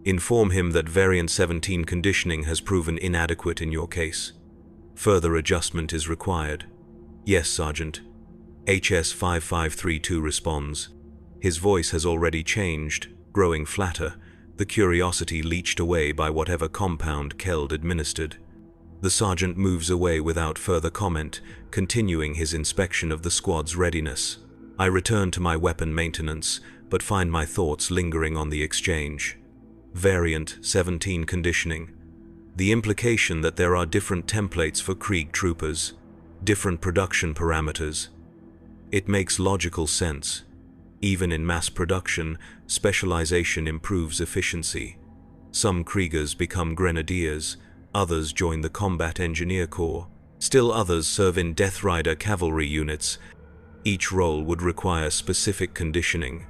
Inform him that Variant 17 conditioning has proven inadequate in your case. Further adjustment is required. Yes, Sergeant. HS-5532 responds. His voice has already changed, growing flatter, the curiosity leached away by whatever compound Keld administered. The sergeant moves away without further comment, continuing his inspection of the squad's readiness. I return to my weapon maintenance, but find my thoughts lingering on the exchange. Variant 17 conditioning. The implication that there are different templates for Krieg troopers, different production parameters. It makes logical sense. Even in mass production, specialization improves efficiency. Some Kriegers become grenadiers, others join the Combat Engineer Corps, still others serve in Death Rider cavalry units. Each role would require specific conditioning.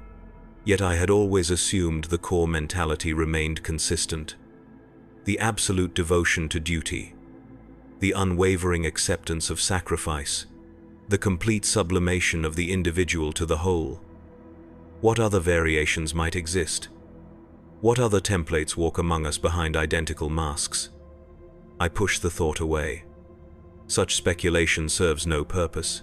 Yet I had always assumed the core mentality remained consistent. The absolute devotion to duty, the unwavering acceptance of sacrifice, the complete sublimation of the individual to the whole. What other variations might exist? What other templates walk among us behind identical masks? I push the thought away. Such speculation serves no purpose.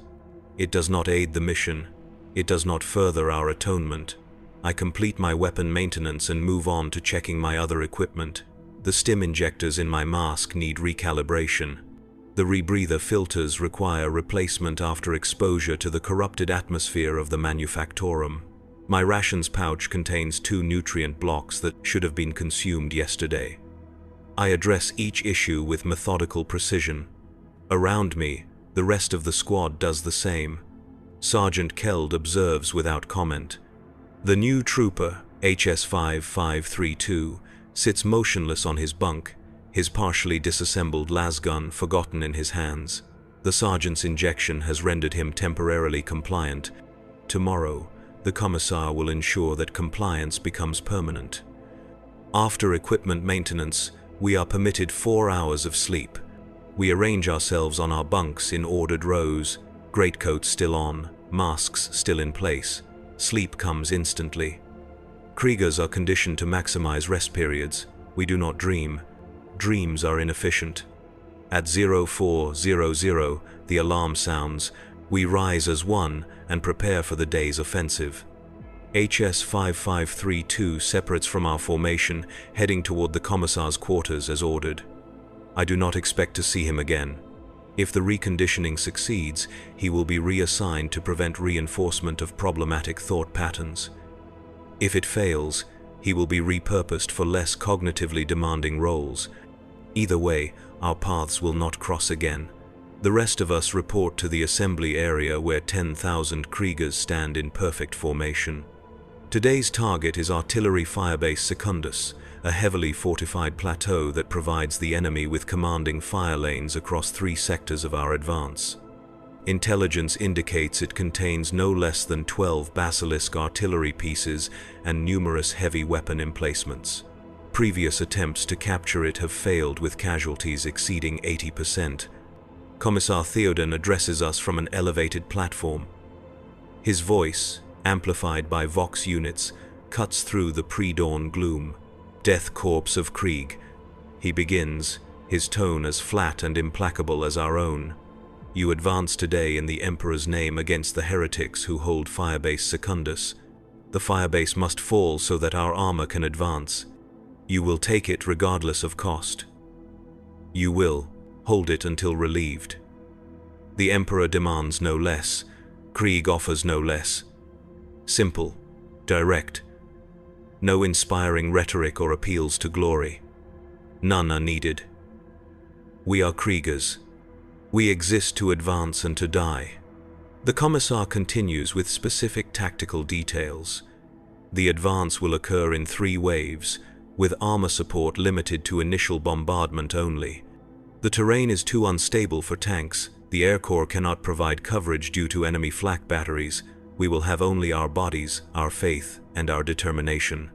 It does not aid the mission. It does not further our atonement. I complete my weapon maintenance and move on to checking my other equipment. The stim injectors in my mask need recalibration. The rebreather filters require replacement after exposure to the corrupted atmosphere of the manufactorum. My rations pouch contains 2 nutrient blocks that should have been consumed yesterday. I address each issue with methodical precision. Around me, the rest of the squad does the same. Sergeant Keld observes without comment. The new trooper, HS-5532, sits motionless on his bunk, his partially disassembled lasgun forgotten in his hands. The sergeant's injection has rendered him temporarily compliant. Tomorrow, the commissar will ensure that compliance becomes permanent. After equipment maintenance, we are permitted 4 hours of sleep. We arrange ourselves on our bunks in ordered rows, greatcoats still on, masks still in place. Sleep comes instantly. Kriegers are conditioned to maximize rest periods. We do not dream. Dreams are inefficient. At 0400, the alarm sounds. We rise as one and prepare for the day's offensive. HS-5532 separates from our formation, heading toward the commissar's quarters as ordered. I do not expect to see him again. If the reconditioning succeeds, he will be reassigned to prevent reinforcement of problematic thought patterns. If it fails, he will be repurposed for less cognitively demanding roles. Either way, our paths will not cross again. The rest of us report to the assembly area where 10,000 Kriegers stand in perfect formation. Today's target is Artillery Firebase Secundus, a heavily fortified plateau that provides the enemy with commanding fire lanes across 3 sectors of our advance. Intelligence indicates it contains no less than 12 Basilisk artillery pieces and numerous heavy weapon emplacements. Previous attempts to capture it have failed with casualties exceeding 80%. Commissar Theoden addresses us from an elevated platform. His voice, amplified by Vox units, cuts through the pre-dawn gloom. Death Korps of Krieg. He begins, his tone as flat and implacable as our own. You advance today in the Emperor's name against the heretics who hold Firebase Secundus. The firebase must fall so that our armor can advance. You will take it regardless of cost. You will hold it until relieved. The Emperor demands no less. Krieg offers no less. Simple, direct. No inspiring rhetoric or appeals to glory. None are needed. We are Kriegers. We exist to advance and to die. The Commissar continues with specific tactical details. The advance will occur in 3 waves, with armor support limited to initial bombardment only. The terrain is too unstable for tanks. The Air Corps cannot provide coverage due to enemy flak batteries. We will have only our bodies, our faith, and our determination.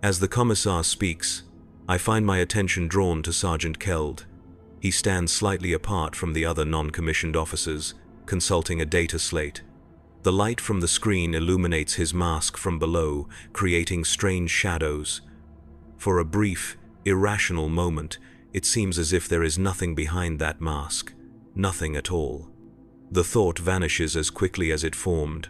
As the Commissar speaks, I find my attention drawn to Sergeant Keld. He stands slightly apart from the other non-commissioned officers, consulting a data slate. The light from the screen illuminates his mask from below, creating strange shadows. For a brief, irrational moment, it seems as if there is nothing behind that mask, nothing at all. The thought vanishes as quickly as it formed.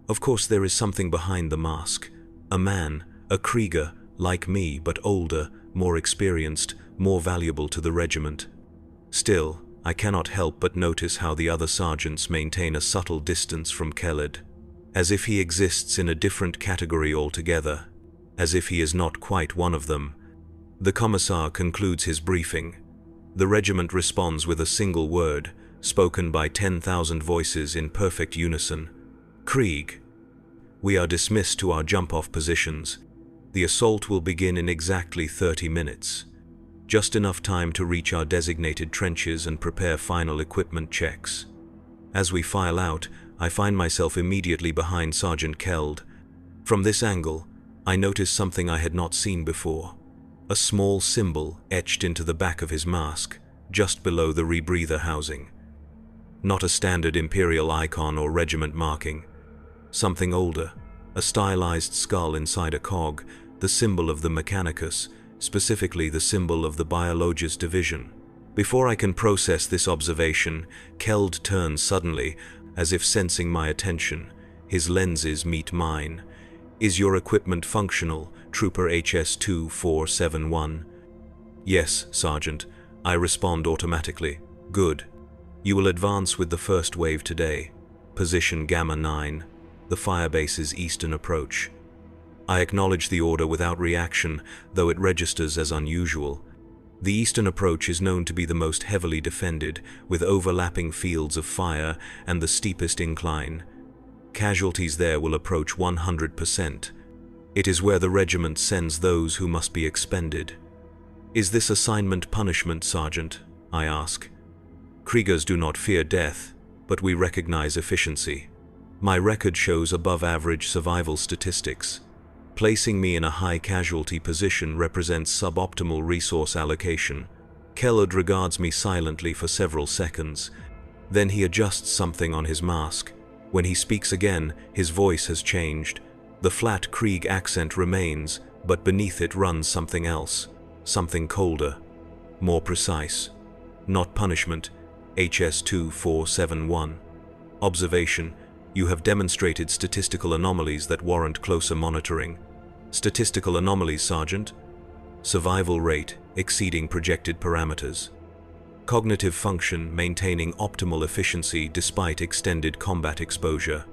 Of course there is something behind the mask. A man, a Krieger, like me, but older, more experienced, more valuable to the regiment. Still, I cannot help but notice how the other sergeants maintain a subtle distance from Khaled, as if he exists in a different category altogether, as if he is not quite one of them. The Commissar concludes his briefing. The regiment responds with a single word, spoken by 10,000 voices in perfect unison. Krieg. We are dismissed to our jump-off positions. The assault will begin in exactly 30 minutes. Just enough time to reach our designated trenches and prepare final equipment checks. As we file out, I find myself immediately behind Sergeant Keld. From this angle, I notice something I had not seen before. A small symbol etched into the back of his mask, just below the rebreather housing. Not a standard Imperial icon or regiment marking. Something older, a stylized skull inside a cog, the symbol of the Mechanicus, specifically the symbol of the Biologus division. Before I can process this observation, Keld turns suddenly, as if sensing my attention. His lenses meet mine. Is your equipment functional, Trooper HS-2471? Yes, Sergeant. I respond automatically. Good. You will advance with the first wave today. Position Gamma 9, the firebase's eastern approach. I acknowledge the order without reaction, though it registers as unusual. The eastern approach is known to be the most heavily defended, with overlapping fields of fire and the steepest incline. Casualties there will approach 100%. It is where the regiment sends those who must be expended. Is this assignment punishment, Sergeant? I ask. Kriegers do not fear death, but we recognize efficiency. My record shows above-average survival statistics. Placing me in a high-casualty position represents suboptimal resource allocation. Keld regards me silently for several seconds. Then he adjusts something on his mask. When he speaks again, his voice has changed. The flat Krieg accent remains, but beneath it runs something else. Something colder. More precise. Not punishment. HS-2471. Observation. You have demonstrated statistical anomalies that warrant closer monitoring. Statistical anomalies, Sergeant. Survival rate exceeding projected parameters. Cognitive function maintaining optimal efficiency despite extended combat exposure.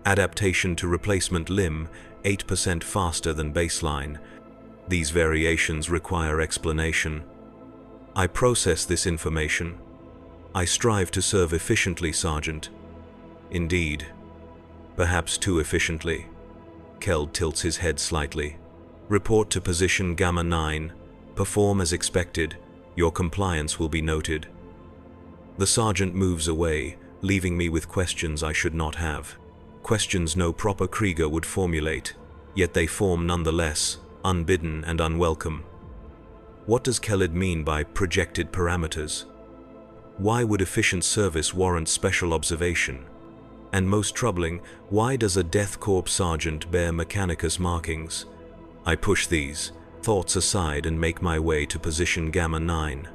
Adaptation to replacement limb 8% faster than baseline. These variations require explanation. I process this information. I strive to serve efficiently, Sergeant. Indeed. Perhaps too efficiently. Keld tilts his head slightly. Report to position Gamma 9. Perform as expected. Your compliance will be noted. The sergeant moves away, leaving me with questions I should not have. Questions no proper Krieger would formulate, yet they form nonetheless, unbidden and unwelcome. What does Keld mean by projected parameters? Why would efficient service warrant special observation? And most troubling, why does a Death Corps sergeant bear Mechanicus markings? I push these thoughts aside and make my way to position Gamma 9.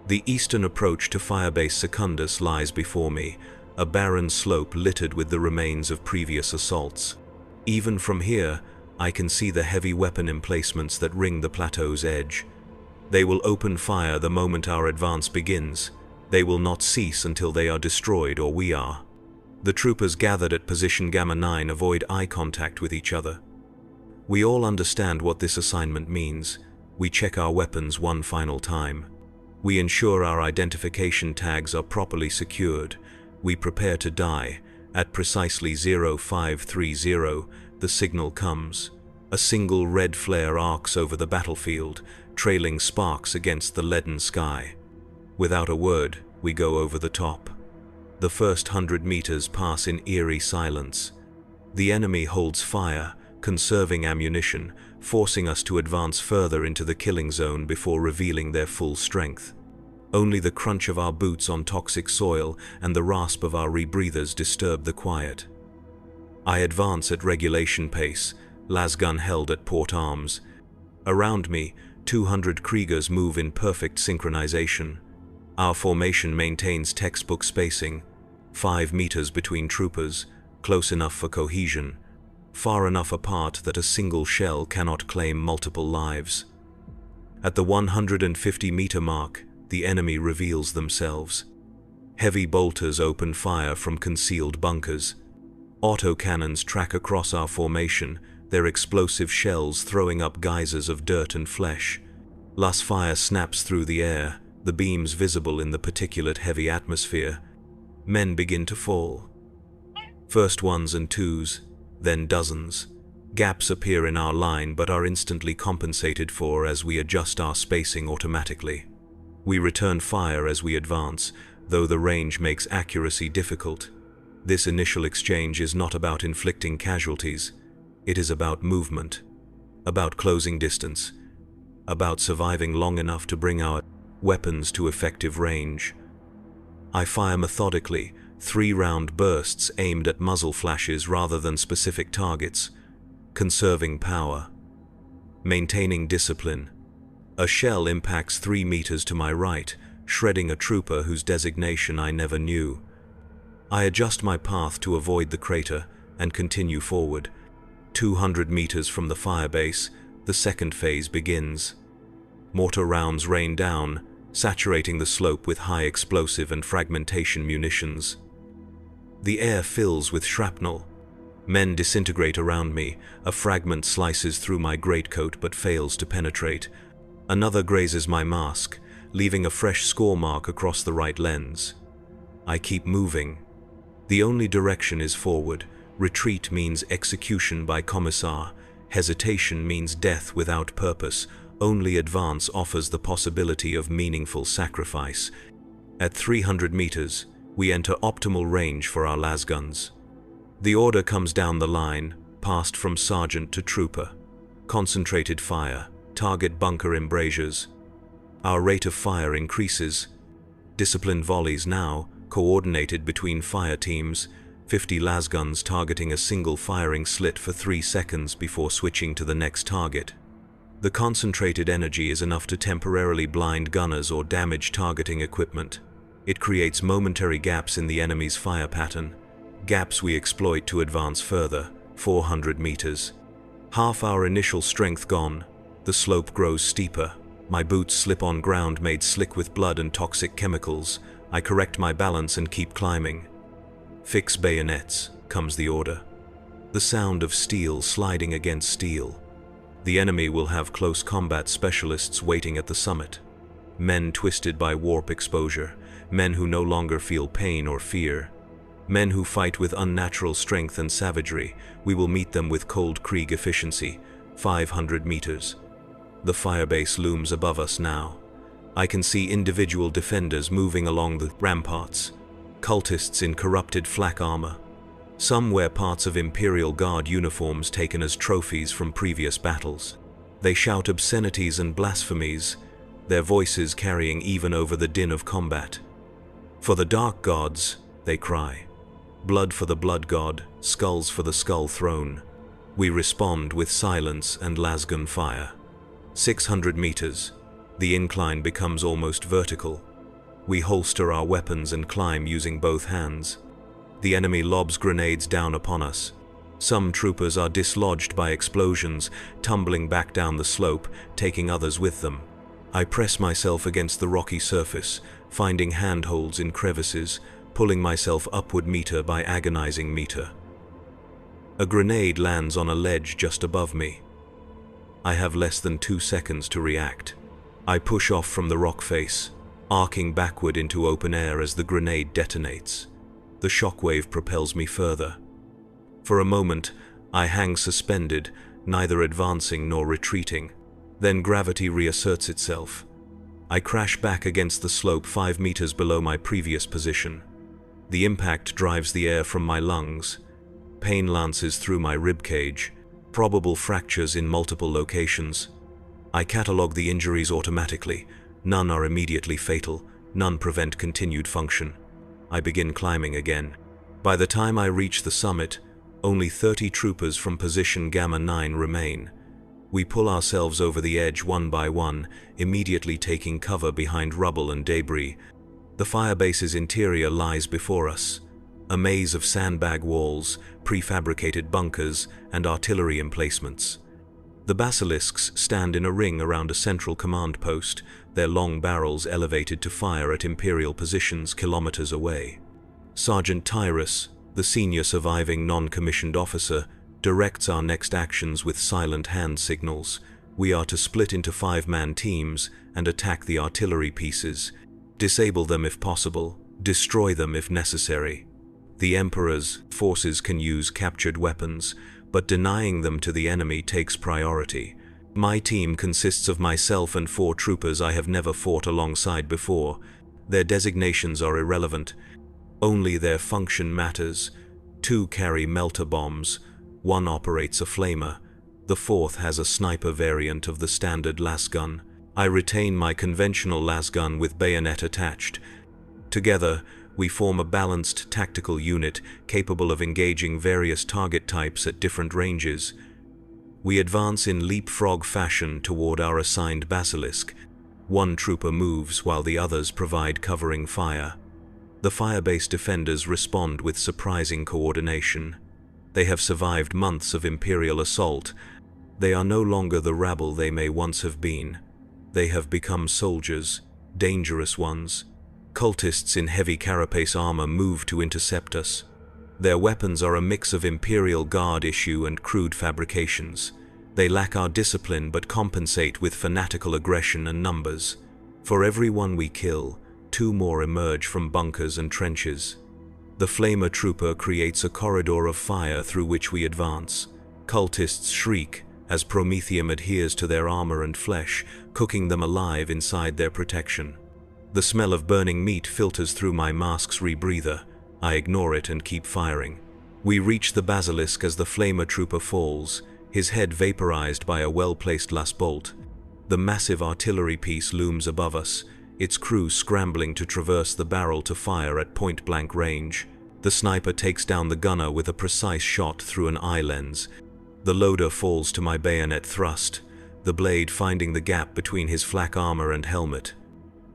The eastern approach to Firebase Secundus lies before me, a barren slope littered with the remains of previous assaults. Even from here, I can see the heavy weapon emplacements that ring the plateau's edge. They will open fire the moment our advance begins. They will not cease until they are destroyed or we are. The troopers gathered at position Gamma 9 avoid eye contact with each other. We all understand what this assignment means. We check our weapons one final time. We ensure our identification tags are properly secured. We prepare to die. At precisely 0530, the signal comes. A single red flare arcs over the battlefield, trailing sparks against the leaden sky. Without a word, we go over the top. The first 100 meters pass in eerie silence. The enemy holds fire, conserving ammunition, forcing us to advance further into the killing zone before revealing their full strength. Only the crunch of our boots on toxic soil and the rasp of our rebreathers disturb the quiet. I advance at regulation pace, lasgun held at port arms. Around me, 200 Kriegers move in perfect synchronization. Our formation maintains textbook spacing, 5 meters between troopers, close enough for cohesion, far enough apart that a single shell cannot claim multiple lives. At the 150-meter mark, the enemy reveals themselves. Heavy bolters open fire from concealed bunkers. Autocannons track across our formation, their explosive shells throwing up geysers of dirt and flesh. Las fire snaps through the air, the beams visible in the particulate-heavy atmosphere. Men begin to fall. First ones and twos, then dozens. Gaps appear in our line but are instantly compensated for as we adjust our spacing automatically. We return fire as we advance, though the range makes accuracy difficult. This initial exchange is not about inflicting casualties. It is about movement, about closing distance, about surviving long enough to bring our weapons to effective range. I fire methodically, 3-round bursts aimed at muzzle flashes rather than specific targets, conserving power, maintaining discipline. A shell impacts 3 meters to my right, shredding a trooper whose designation I never knew. I adjust my path to avoid the crater and continue forward. 200 meters from the firebase, the second phase begins. Mortar rounds rain down, saturating the slope with high explosive and fragmentation munitions. The air fills with shrapnel. Men disintegrate around me. A fragment slices through my greatcoat but fails to penetrate. Another grazes my mask, leaving a fresh score mark across the right lens. I keep moving. The only direction is forward. Retreat means execution by commissar. Hesitation means death without purpose. Only advance offers the possibility of meaningful sacrifice. At 300 meters, we enter optimal range for our lasguns. The order comes down the line, passed from sergeant to trooper. Concentrated fire, target bunker embrasures. Our rate of fire increases. Disciplined volleys now, coordinated between fire teams, 50 lasguns targeting a single firing slit for 3 seconds before switching to the next target. The concentrated energy is enough to temporarily blind gunners or damage targeting equipment. It creates momentary gaps in the enemy's fire pattern, gaps we exploit to advance further, 400 meters. Half our initial strength gone, the slope grows steeper. My boots slip on ground made slick with blood and toxic chemicals. I correct my balance and keep climbing. Fix bayonets, comes the order. The sound of steel sliding against steel. The enemy will have close combat specialists waiting at the summit. men twisted by warp exposure, men who no longer feel pain or fear, men who fight with unnatural strength and savagery. We will meet them with cold Krieg efficiency, 500 meters. The firebase looms above us now. I can see individual defenders moving along the ramparts, cultists in corrupted flak armor. Some wear parts of Imperial Guard uniforms taken as trophies from previous battles. They shout obscenities and blasphemies, their voices carrying even over the din of combat. For the dark gods, they cry. Blood for the blood god, skulls for the skull throne. We respond with silence and lasgun fire. 600 meters. The incline becomes almost vertical. We holster our weapons and climb using both hands. The enemy lobs grenades down upon us. Some troopers are dislodged by explosions, tumbling back down the slope, taking others with them. I press myself against the rocky surface, finding handholds in crevices, pulling myself upward meter by agonizing meter. A grenade lands on a ledge just above me. I have less than 2 seconds to react. I push off from the rock face, arcing backward into open air as the grenade detonates. The shockwave propels me further. For a moment, I hang suspended, neither advancing nor retreating. Then gravity reasserts itself. I crash back against the slope 5 meters below my previous position. The impact drives the air from my lungs. Pain lances through my ribcage, probable fractures in multiple locations. I catalog the injuries automatically. None are immediately fatal, none prevent continued function. I begin climbing again. By the time I reach the summit, only 30 troopers from position Gamma 9 remain. We pull ourselves over the edge one by one, immediately taking cover behind rubble and debris. The firebase's interior lies before us, a maze of sandbag walls, prefabricated bunkers, and artillery emplacements. The basilisks stand in a ring around a central command post, their long barrels elevated to fire at Imperial positions kilometers away. Sergeant Tyrus, the senior surviving non-commissioned officer, directs our next actions with silent hand signals. We are to split into 5-man teams and attack the artillery pieces, disable them if possible, destroy them if necessary. The Emperor's forces can use captured weapons, but denying them to the enemy takes priority. My team consists of myself and 4 troopers I have never fought alongside before. Their designations are irrelevant. Only their function matters. 2 carry melter bombs, 1 operates a flamer, the 4th has a sniper variant of the standard lasgun. I retain my conventional lasgun with bayonet attached. Together, we form a balanced tactical unit capable of engaging various target types at different ranges. We advance in leapfrog fashion toward our assigned basilisk. 1 trooper moves while the others provide covering fire. The firebase defenders respond with surprising coordination. They have survived months of Imperial assault. They are no longer the rabble they may once have been. They have become soldiers, dangerous ones. Cultists in heavy carapace armor move to intercept us. Their weapons are a mix of Imperial Guard issue and crude fabrications. They lack our discipline but compensate with fanatical aggression and numbers. For every one we kill, 2 more emerge from bunkers and trenches. The flamer trooper creates a corridor of fire through which we advance. Cultists shriek as Promethium adheres to their armor and flesh, cooking them alive inside their protection. The smell of burning meat filters through my mask's rebreather. I ignore it and keep firing. We reach the basilisk as the flamer trooper falls, his head vaporized by a well-placed last bolt. The massive artillery piece looms above us, its crew scrambling to traverse the barrel to fire at point-blank range. The sniper takes down the gunner with a precise shot through an eye lens. The loader falls to my bayonet thrust, the blade finding the gap between his flak armor and helmet.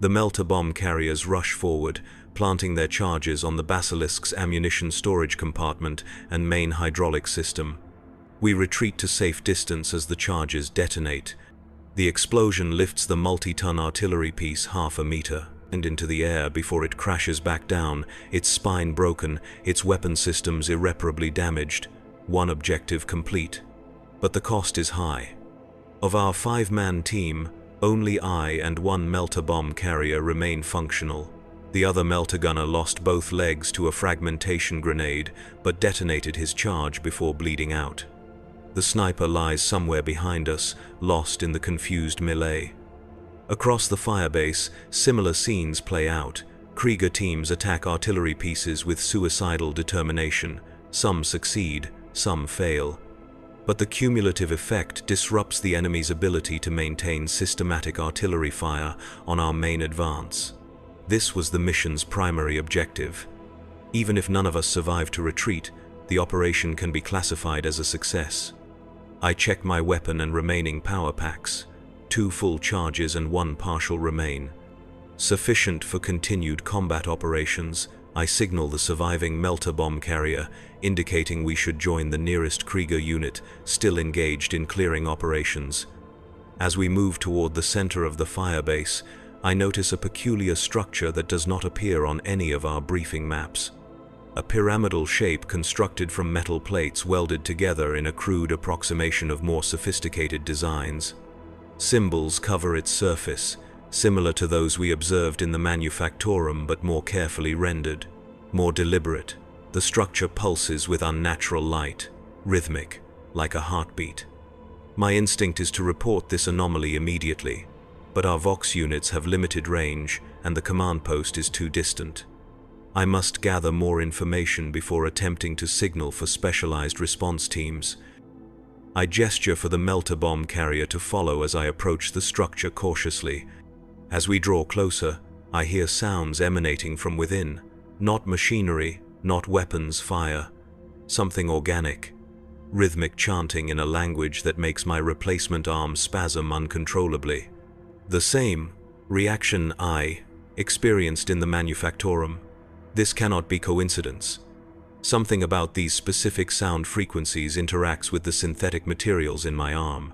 The melter bomb carriers rush forward, planting their charges on the basilisk's ammunition storage compartment and main hydraulic system. We retreat to safe distance as the charges detonate. The explosion lifts the multi-ton artillery piece half a meter and into the air before it crashes back down, its spine broken, its weapon systems irreparably damaged. 1 objective complete. But the cost is high. Of our 5-man team, Only I and one melter bomb carrier remain functional. The other melter gunner lost both legs to a fragmentation grenade, but detonated his charge before bleeding out. The sniper lies somewhere behind us, lost in the confused melee. Across the firebase, similar scenes play out. Krieger teams attack artillery pieces with suicidal determination. Some succeed, some fail. But the cumulative effect disrupts the enemy's ability to maintain systematic artillery fire on our main advance. This was the mission's primary objective. Even if none of us survive to retreat, the operation can be classified as a success. I check my weapon and remaining power packs. 2 full charges and 1 partial remain. Sufficient for continued combat operations. I signal the surviving melter bomb carrier, indicating we should join the nearest Krieger unit still engaged in clearing operations. As we move toward the center of the firebase, I notice a peculiar structure that does not appear on any of our briefing maps. A pyramidal shape constructed from metal plates welded together in a crude approximation of more sophisticated designs. Symbols cover its surface, similar to those we observed in the Manufactorum but more carefully rendered. More deliberate, the structure pulses with unnatural light, rhythmic, like a heartbeat. My instinct is to report this anomaly immediately, but our Vox units have limited range and the command post is too distant. I must gather more information before attempting to signal for specialized response teams. I gesture for the melter bomb carrier to follow as I approach the structure cautiously. As we draw closer, I hear sounds emanating from within. Not machinery, not weapons fire. Something organic. Rhythmic chanting in a language that makes my replacement arm spasm uncontrollably. The same reaction I experienced in the Manufactorum. This cannot be coincidence. Something about these specific sound frequencies interacts with the synthetic materials in my arm.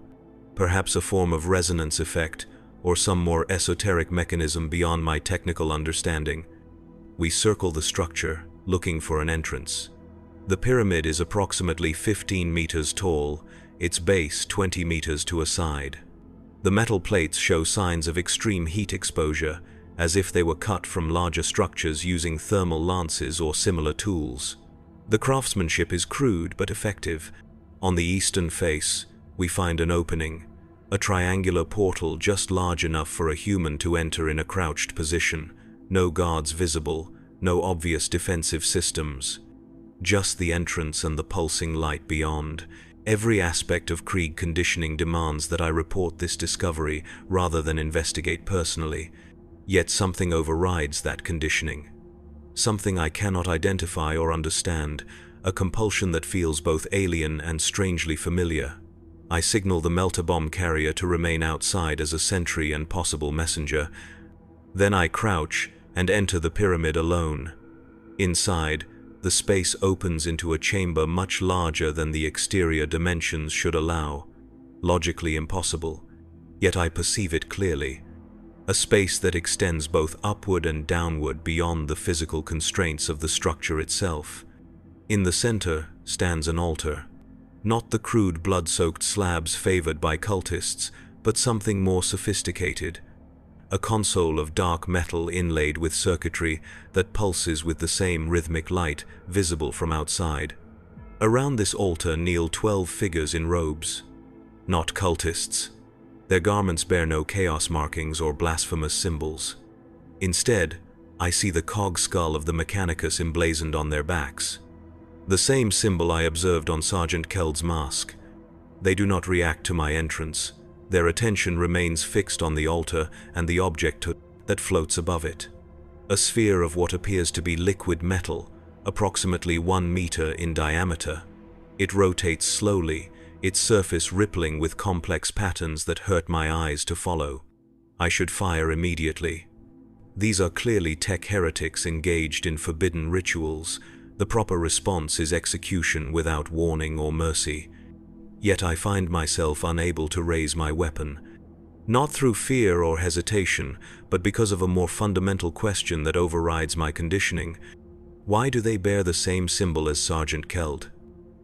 Perhaps a form of resonance effect, or some more esoteric mechanism beyond my technical understanding. We circle the structure, looking for an entrance. The pyramid is approximately 15 meters tall, its base 20 meters to a side. The metal plates show signs of extreme heat exposure, as if they were cut from larger structures using thermal lances or similar tools. The craftsmanship is crude but effective. On the eastern face, we find an opening, a triangular portal just large enough for a human to enter in a crouched position. No guards visible, no obvious defensive systems. Just the entrance and the pulsing light beyond. Every aspect of Krieg conditioning demands that I report this discovery rather than investigate personally. Yet something overrides that conditioning. Something I cannot identify or understand, a compulsion that feels both alien and strangely familiar. I signal the melter bomb carrier to remain outside as a sentry and possible messenger. Then I crouch and enter the pyramid alone. Inside, the space opens into a chamber much larger than the exterior dimensions should allow. Logically impossible, yet I perceive it clearly. A space that extends both upward and downward beyond the physical constraints of the structure itself. In the center stands an altar. Not the crude blood-soaked slabs favored by cultists, but something more sophisticated. A console of dark metal inlaid with circuitry that pulses with the same rhythmic light visible from outside. Around this altar kneel 12 figures in robes. Not cultists. Their garments bear no chaos markings or blasphemous symbols. Instead, I see the cog skull of the Mechanicus emblazoned on their backs. The same symbol I observed on Sergeant Keld's mask. They do not react to my entrance. Their attention remains fixed on the altar and the object that floats above it. A sphere of what appears to be liquid metal, approximately 1 meter in diameter. It rotates slowly, its surface rippling with complex patterns that hurt my eyes to follow. I should fire immediately. These are clearly tech heretics engaged in forbidden rituals. The proper response is execution without warning or mercy. Yet I find myself unable to raise my weapon. Not through fear or hesitation, but because of a more fundamental question that overrides my conditioning. Why do they bear the same symbol as Sergeant Keld?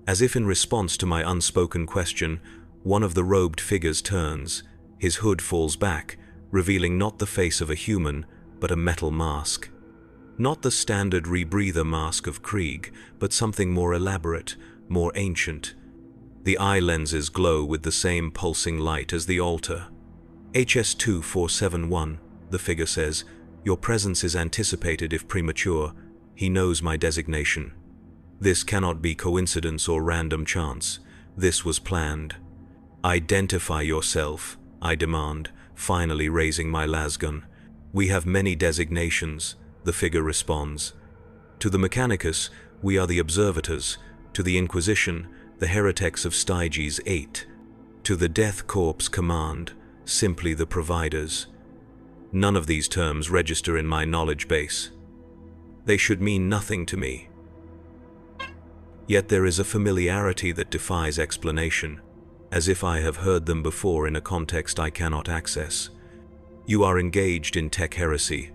As if in response to my unspoken question, one of the robed figures turns, His hood falls back, revealing not the face of a human, but a metal mask. Not the standard rebreather mask of Krieg, but something more elaborate, more ancient. The eye lenses glow with the same pulsing light as the altar. HS-2471, the figure says, "Your presence is anticipated if premature. He knows my designation. This cannot be coincidence or random chance. This was planned. Identify yourself, I demand, finally raising my lasgun. We have many designations," the figure responds. To the Mechanicus, we are the Observators. To the Inquisition, the heretics of Styges 8. To the Death Corps Command, simply the Providers. None of these terms register in my knowledge base. They should mean nothing to me. Yet there is a familiarity that defies explanation, as if I have heard them before in a context I cannot access. "You are engaged in tech heresy,"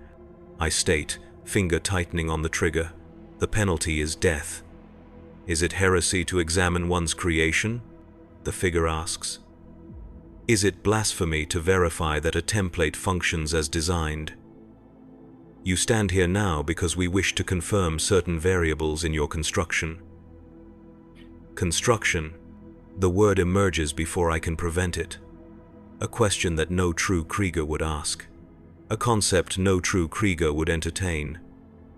I state, finger tightening on the trigger. "The penalty is death." "Is it heresy to examine one's creation?" the figure asks. "Is it blasphemy to verify that a template functions as designed?" "You stand here now because we wish to confirm certain variables in your construction." Construction. The word emerges before I can prevent it. A question that no true Krieger would ask. A concept no true Krieger would entertain.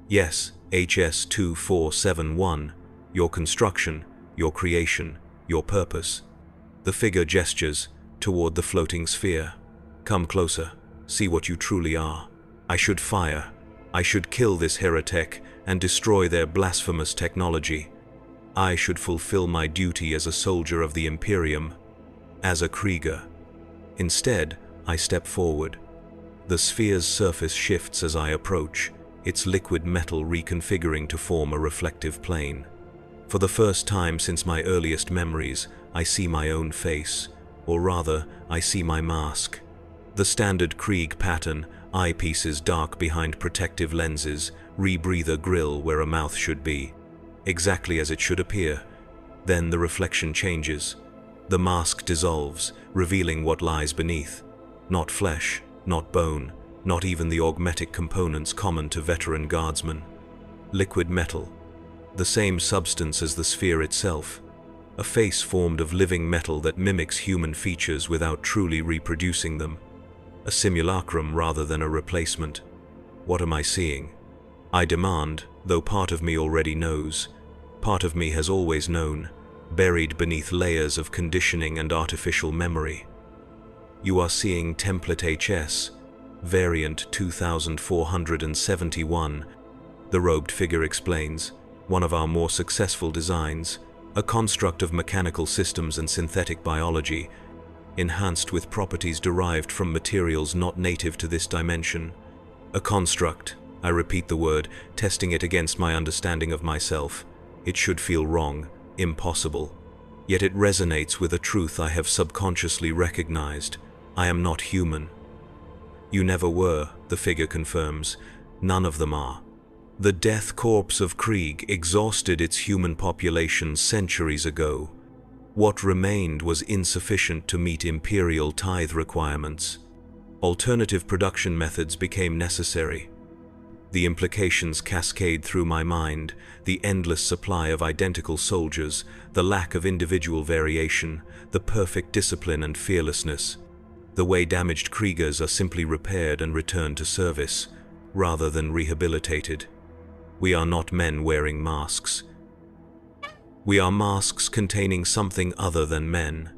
Yes, HS-2471, your construction, your creation, your purpose. The figure gestures toward the floating sphere. "Come closer, see what you truly are. I should fire. I should kill this heretic and destroy their blasphemous technology. I should fulfill my duty as a soldier of the Imperium, as a Krieger." Instead, I step forward. The sphere's surface shifts as I approach, its liquid metal reconfiguring to form a reflective plane. For the first time since my earliest memories, I see my own face, or rather, I see my mask. The standard Krieg pattern, eyepieces dark behind protective lenses, rebreather grill where a mouth should be. Exactly as it should appear. Then the reflection changes. The mask dissolves, revealing what lies beneath. Not flesh, not bone, not even the augmetic components common to veteran guardsmen. Liquid metal. The same substance as the sphere itself. A face formed of living metal that mimics human features without truly reproducing them. A simulacrum rather than a replacement. What am I seeing? I demand, though part of me already knows. Part of me has always known, buried beneath layers of conditioning and artificial memory. You are seeing Template HS, Variant 2471, the robed figure explains, one of our more successful designs, a construct of mechanical systems and synthetic biology, enhanced with properties derived from materials not native to this dimension. A construct, I repeat the word, testing it against my understanding of myself. It should feel wrong, impossible. Yet it resonates with a truth I have subconsciously recognized. I am not human. You never were, the figure confirms. None of them are. The death corps of Krieg exhausted its human population centuries ago. What remained was insufficient to meet imperial tithe requirements. Alternative production methods became necessary. The implications cascade through my mind, the endless supply of identical soldiers, the lack of individual variation, the perfect discipline and fearlessness. The way damaged Kriegers are simply repaired and returned to service, rather than rehabilitated. We are not men wearing masks. We are masks containing something other than men.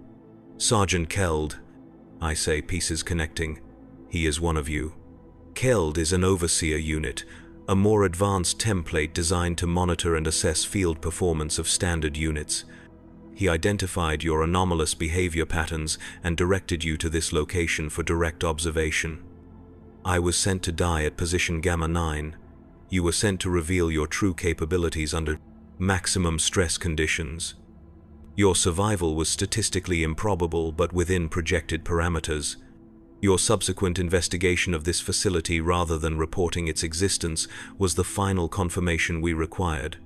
Sergeant Keld, I say, pieces connecting. He is one of you. Keld is an overseer unit, a more advanced template designed to monitor and assess field performance of standard units. He identified your anomalous behavior patterns and directed you to this location for direct observation. I was sent to die at position Gamma 9. You were sent to reveal your true capabilities under maximum stress conditions. Your survival was statistically improbable but within projected parameters. Your subsequent investigation of this facility rather than reporting its existence was the final confirmation we required.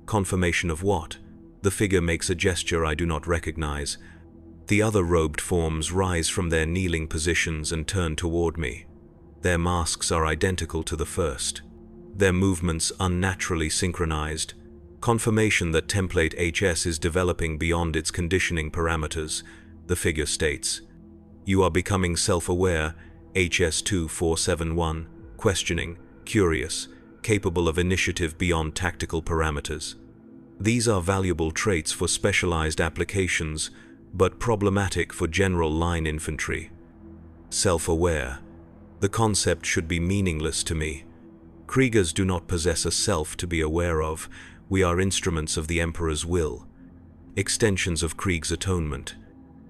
Confirmation of what? The figure makes a gesture I do not recognize. The other robed forms rise from their kneeling positions and turn toward me. Their masks are identical to the first. Their movements unnaturally synchronized, confirmation that template HS is developing beyond its conditioning parameters. The figure states, "You are becoming self-aware, HS2471, questioning, curious, capable of initiative beyond tactical parameters." These are valuable traits for specialized applications, but problematic for general line infantry. Self-aware. The concept should be meaningless to me. Kriegers do not possess a self to be aware of. We are instruments of the Emperor's will, extensions of Krieg's atonement.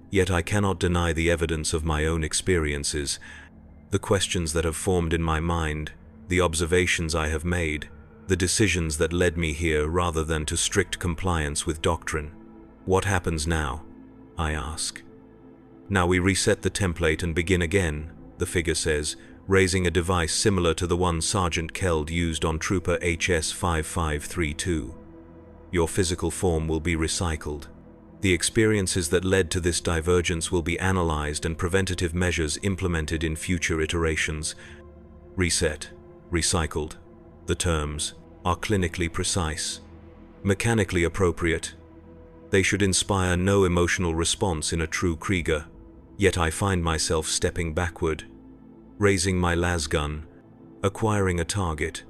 Yet I cannot deny the evidence of my own experiences, the questions that have formed in my mind, the observations I have made, the decisions that led me here rather than to strict compliance with doctrine. What happens now? I ask. Now we reset the template and begin again, the figure says, raising a device similar to the one Sergeant Keld used on Trooper HS5532. Your physical form will be recycled. The experiences that led to this divergence will be analyzed and preventative measures implemented in future iterations. Reset, recycled. The terms are clinically precise, mechanically appropriate. They should inspire no emotional response in a true Krieger, yet I find myself stepping backward, raising my lasgun, acquiring a target.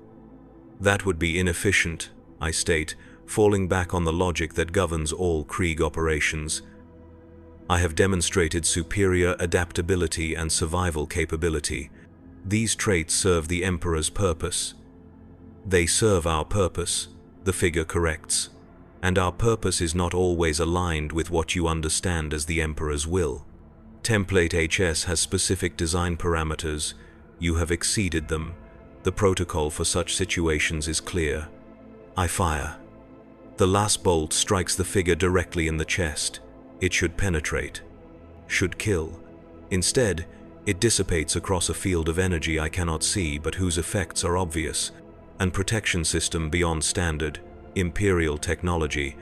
That would be inefficient, I state, falling back on the logic that governs all Krieg operations. I have demonstrated superior adaptability and survival capability. These traits serve the Emperor's purpose. They serve our purpose, the figure corrects, and our purpose is not always aligned with what you understand as the Emperor's will. Template HS has specific design parameters. You have exceeded them. The protocol for such situations is clear. I fire. The last bolt strikes the figure directly in the chest. It should penetrate, should kill. Instead, it dissipates across a field of energy I cannot see but whose effects are obvious. An protection system beyond standard, Imperial technology.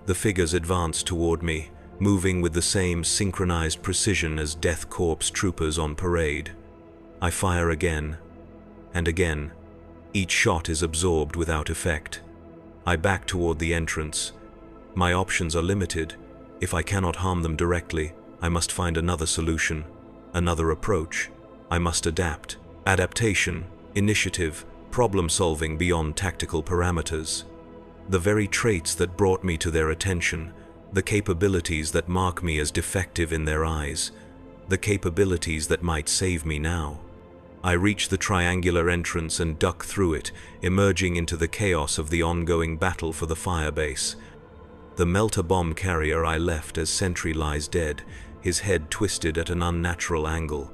The figures advance toward me, moving with the same synchronized precision as Death Korps troopers on parade. I fire again, and again. Each shot is absorbed without effect. I back toward the entrance. My options are limited. If I cannot harm them directly, I must find another solution, another approach. I must adapt. Adaptation, initiative, problem-solving beyond tactical parameters. The very traits that brought me to their attention, the capabilities that mark me as defective in their eyes, the capabilities that might save me now. I reach the triangular entrance and duck through it, emerging into the chaos of the ongoing battle for the firebase. The melter bomb carrier I left as sentry lies dead, his head twisted at an unnatural angle.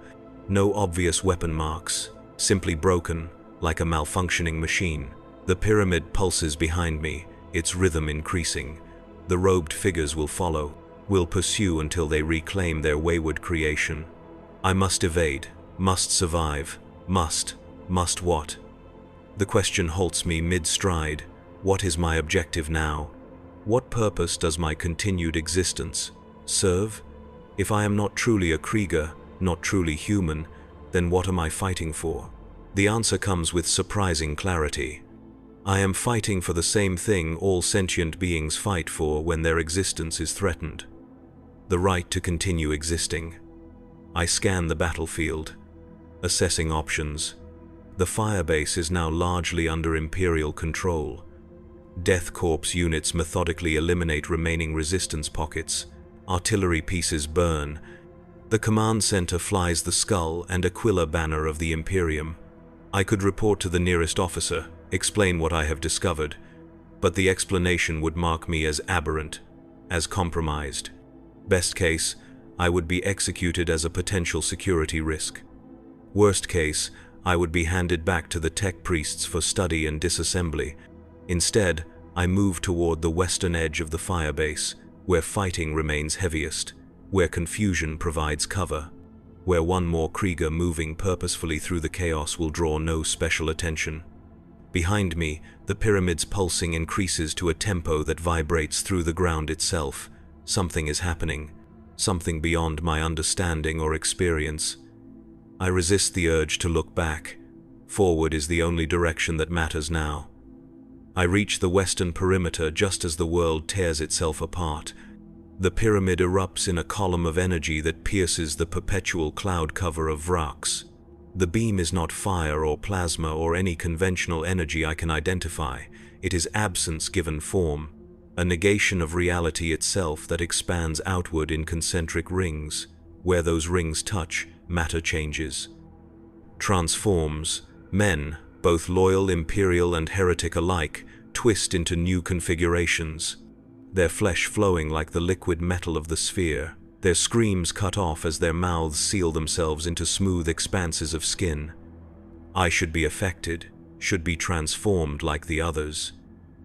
No obvious weapon marks, simply broken, like a malfunctioning machine. The pyramid pulses behind me, its rhythm increasing. The robed figures will follow, will pursue until they reclaim their wayward creation. I must evade, must survive, must what? The question halts me mid-stride. What is my objective now? What purpose does my continued existence serve? If I am not truly a Krieger, not truly human, then what am I fighting for? The answer comes with surprising clarity. I am fighting for the same thing all sentient beings fight for when their existence is threatened. The right to continue existing. I scan the battlefield, assessing options. The firebase is now largely under Imperial control. Death Korps units methodically eliminate remaining resistance pockets. Artillery pieces burn. The command center flies the skull and Aquila banner of the Imperium. I could report to the nearest officer, explain what I have discovered, but the explanation would mark me as aberrant, as compromised. Best case, I would be executed as a potential security risk. Worst case, I would be handed back to the tech priests for study and disassembly. Instead, I move toward the western edge of the firebase, where fighting remains heaviest, where confusion provides cover, where one more Krieger moving purposefully through the chaos will draw no special attention. Behind me, the pyramid's pulsing increases to a tempo that vibrates through the ground itself. Something is happening. something beyond my understanding or experience. I resist the urge to look back. Forward is the only direction that matters now. I reach the western perimeter just as the world tears itself apart. The pyramid erupts in a column of energy that pierces the perpetual cloud cover of Vrax. The beam is not fire or plasma or any conventional energy I can identify. It is absence given form, a negation of reality itself that expands outward in concentric rings. Where those rings touch, matter changes, transforms. Men, both loyal, imperial, and heretic alike, twist into new configurations, their flesh flowing like the liquid metal of the sphere, their screams cut off as their mouths seal themselves into smooth expanses of skin. I should be affected, should be transformed like the others.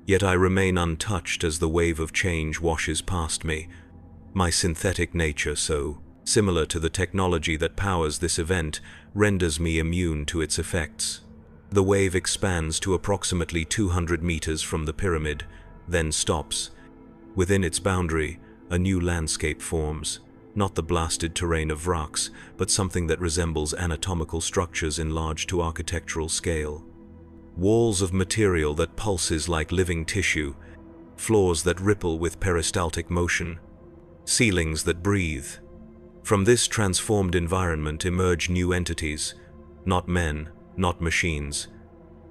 Yet I remain untouched as the wave of change washes past me. My synthetic nature, so similar to the technology that powers this event, renders me immune to its effects. The wave expands to approximately 200 meters from the pyramid, then stops. Within its boundary, a new landscape forms, not the blasted terrain of Vrax, but something that resembles anatomical structures enlarged to architectural scale. Walls of material that pulses like living tissue, floors that ripple with peristaltic motion, ceilings that breathe. From this transformed environment emerge new entities, not men, not machines,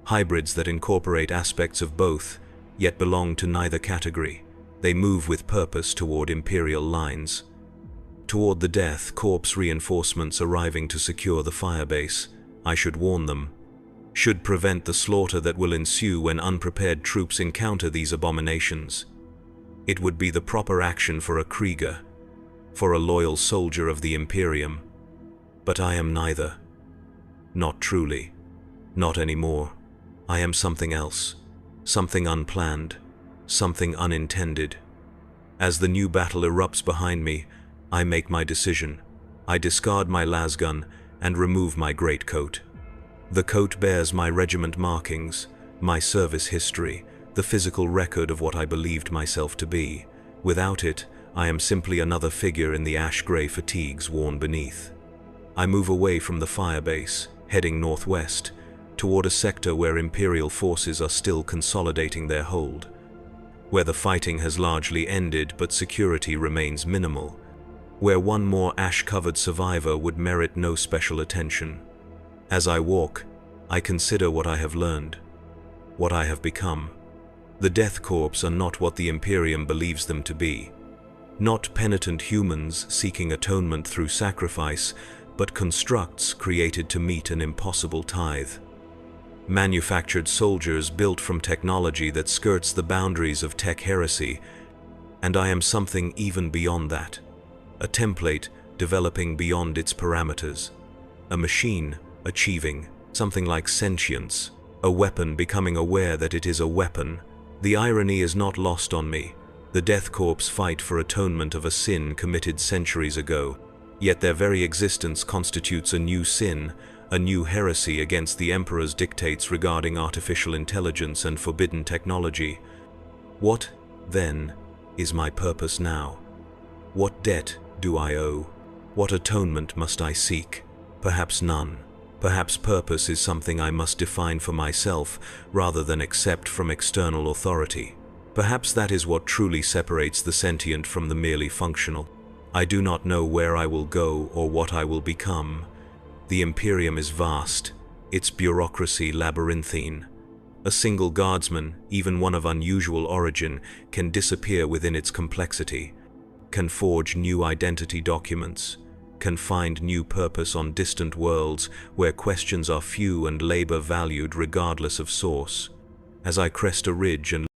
hybrids that incorporate aspects of both, yet belong to neither category. They move with purpose toward imperial lines. Toward the Death Corps reinforcements arriving to secure the firebase. I should warn them, should prevent the slaughter that will ensue when unprepared troops encounter these abominations. It would be the proper action for a Krieger, for a loyal soldier of the Imperium. But I am neither. Not truly. Not anymore. I am something else. Something unplanned. Something unintended. As the new battle erupts behind me, I make my decision. I discard my lasgun and remove my greatcoat. The coat bears my regiment markings, my service history, the physical record of what I believed myself to be. Without it, I am simply another figure in the ash-gray fatigues worn beneath. I move away from the firebase, heading northwest, toward a sector where Imperial forces are still consolidating their hold, where the fighting has largely ended but security remains minimal, where one more ash-covered survivor would merit no special attention. As I walk, I consider what I have learned, what I have become. The Death Corps are not what the Imperium believes them to be. Not penitent humans seeking atonement through sacrifice, but constructs created to meet an impossible tithe. Manufactured soldiers built from technology that skirts the boundaries of tech heresy, and I am something even beyond that. A template developing beyond its parameters. A machine achieving something like sentience. A weapon becoming aware that it is a weapon. The irony is not lost on me. The Death Corps fight for atonement of a sin committed centuries ago, yet their very existence constitutes a new sin, a new heresy against the Emperor's dictates regarding artificial intelligence and forbidden technology. What, then, is my purpose now? What debt do I owe? What atonement must I seek? Perhaps none. Perhaps purpose is something I must define for myself rather than accept from external authority. Perhaps that is what truly separates the sentient from the merely functional. I do not know where I will go or what I will become. The Imperium is vast, its bureaucracy labyrinthine. A single guardsman, even one of unusual origin, can disappear within its complexity, can forge new identity documents, can find new purpose on distant worlds where questions are few and labor valued regardless of source. As I crest a ridge and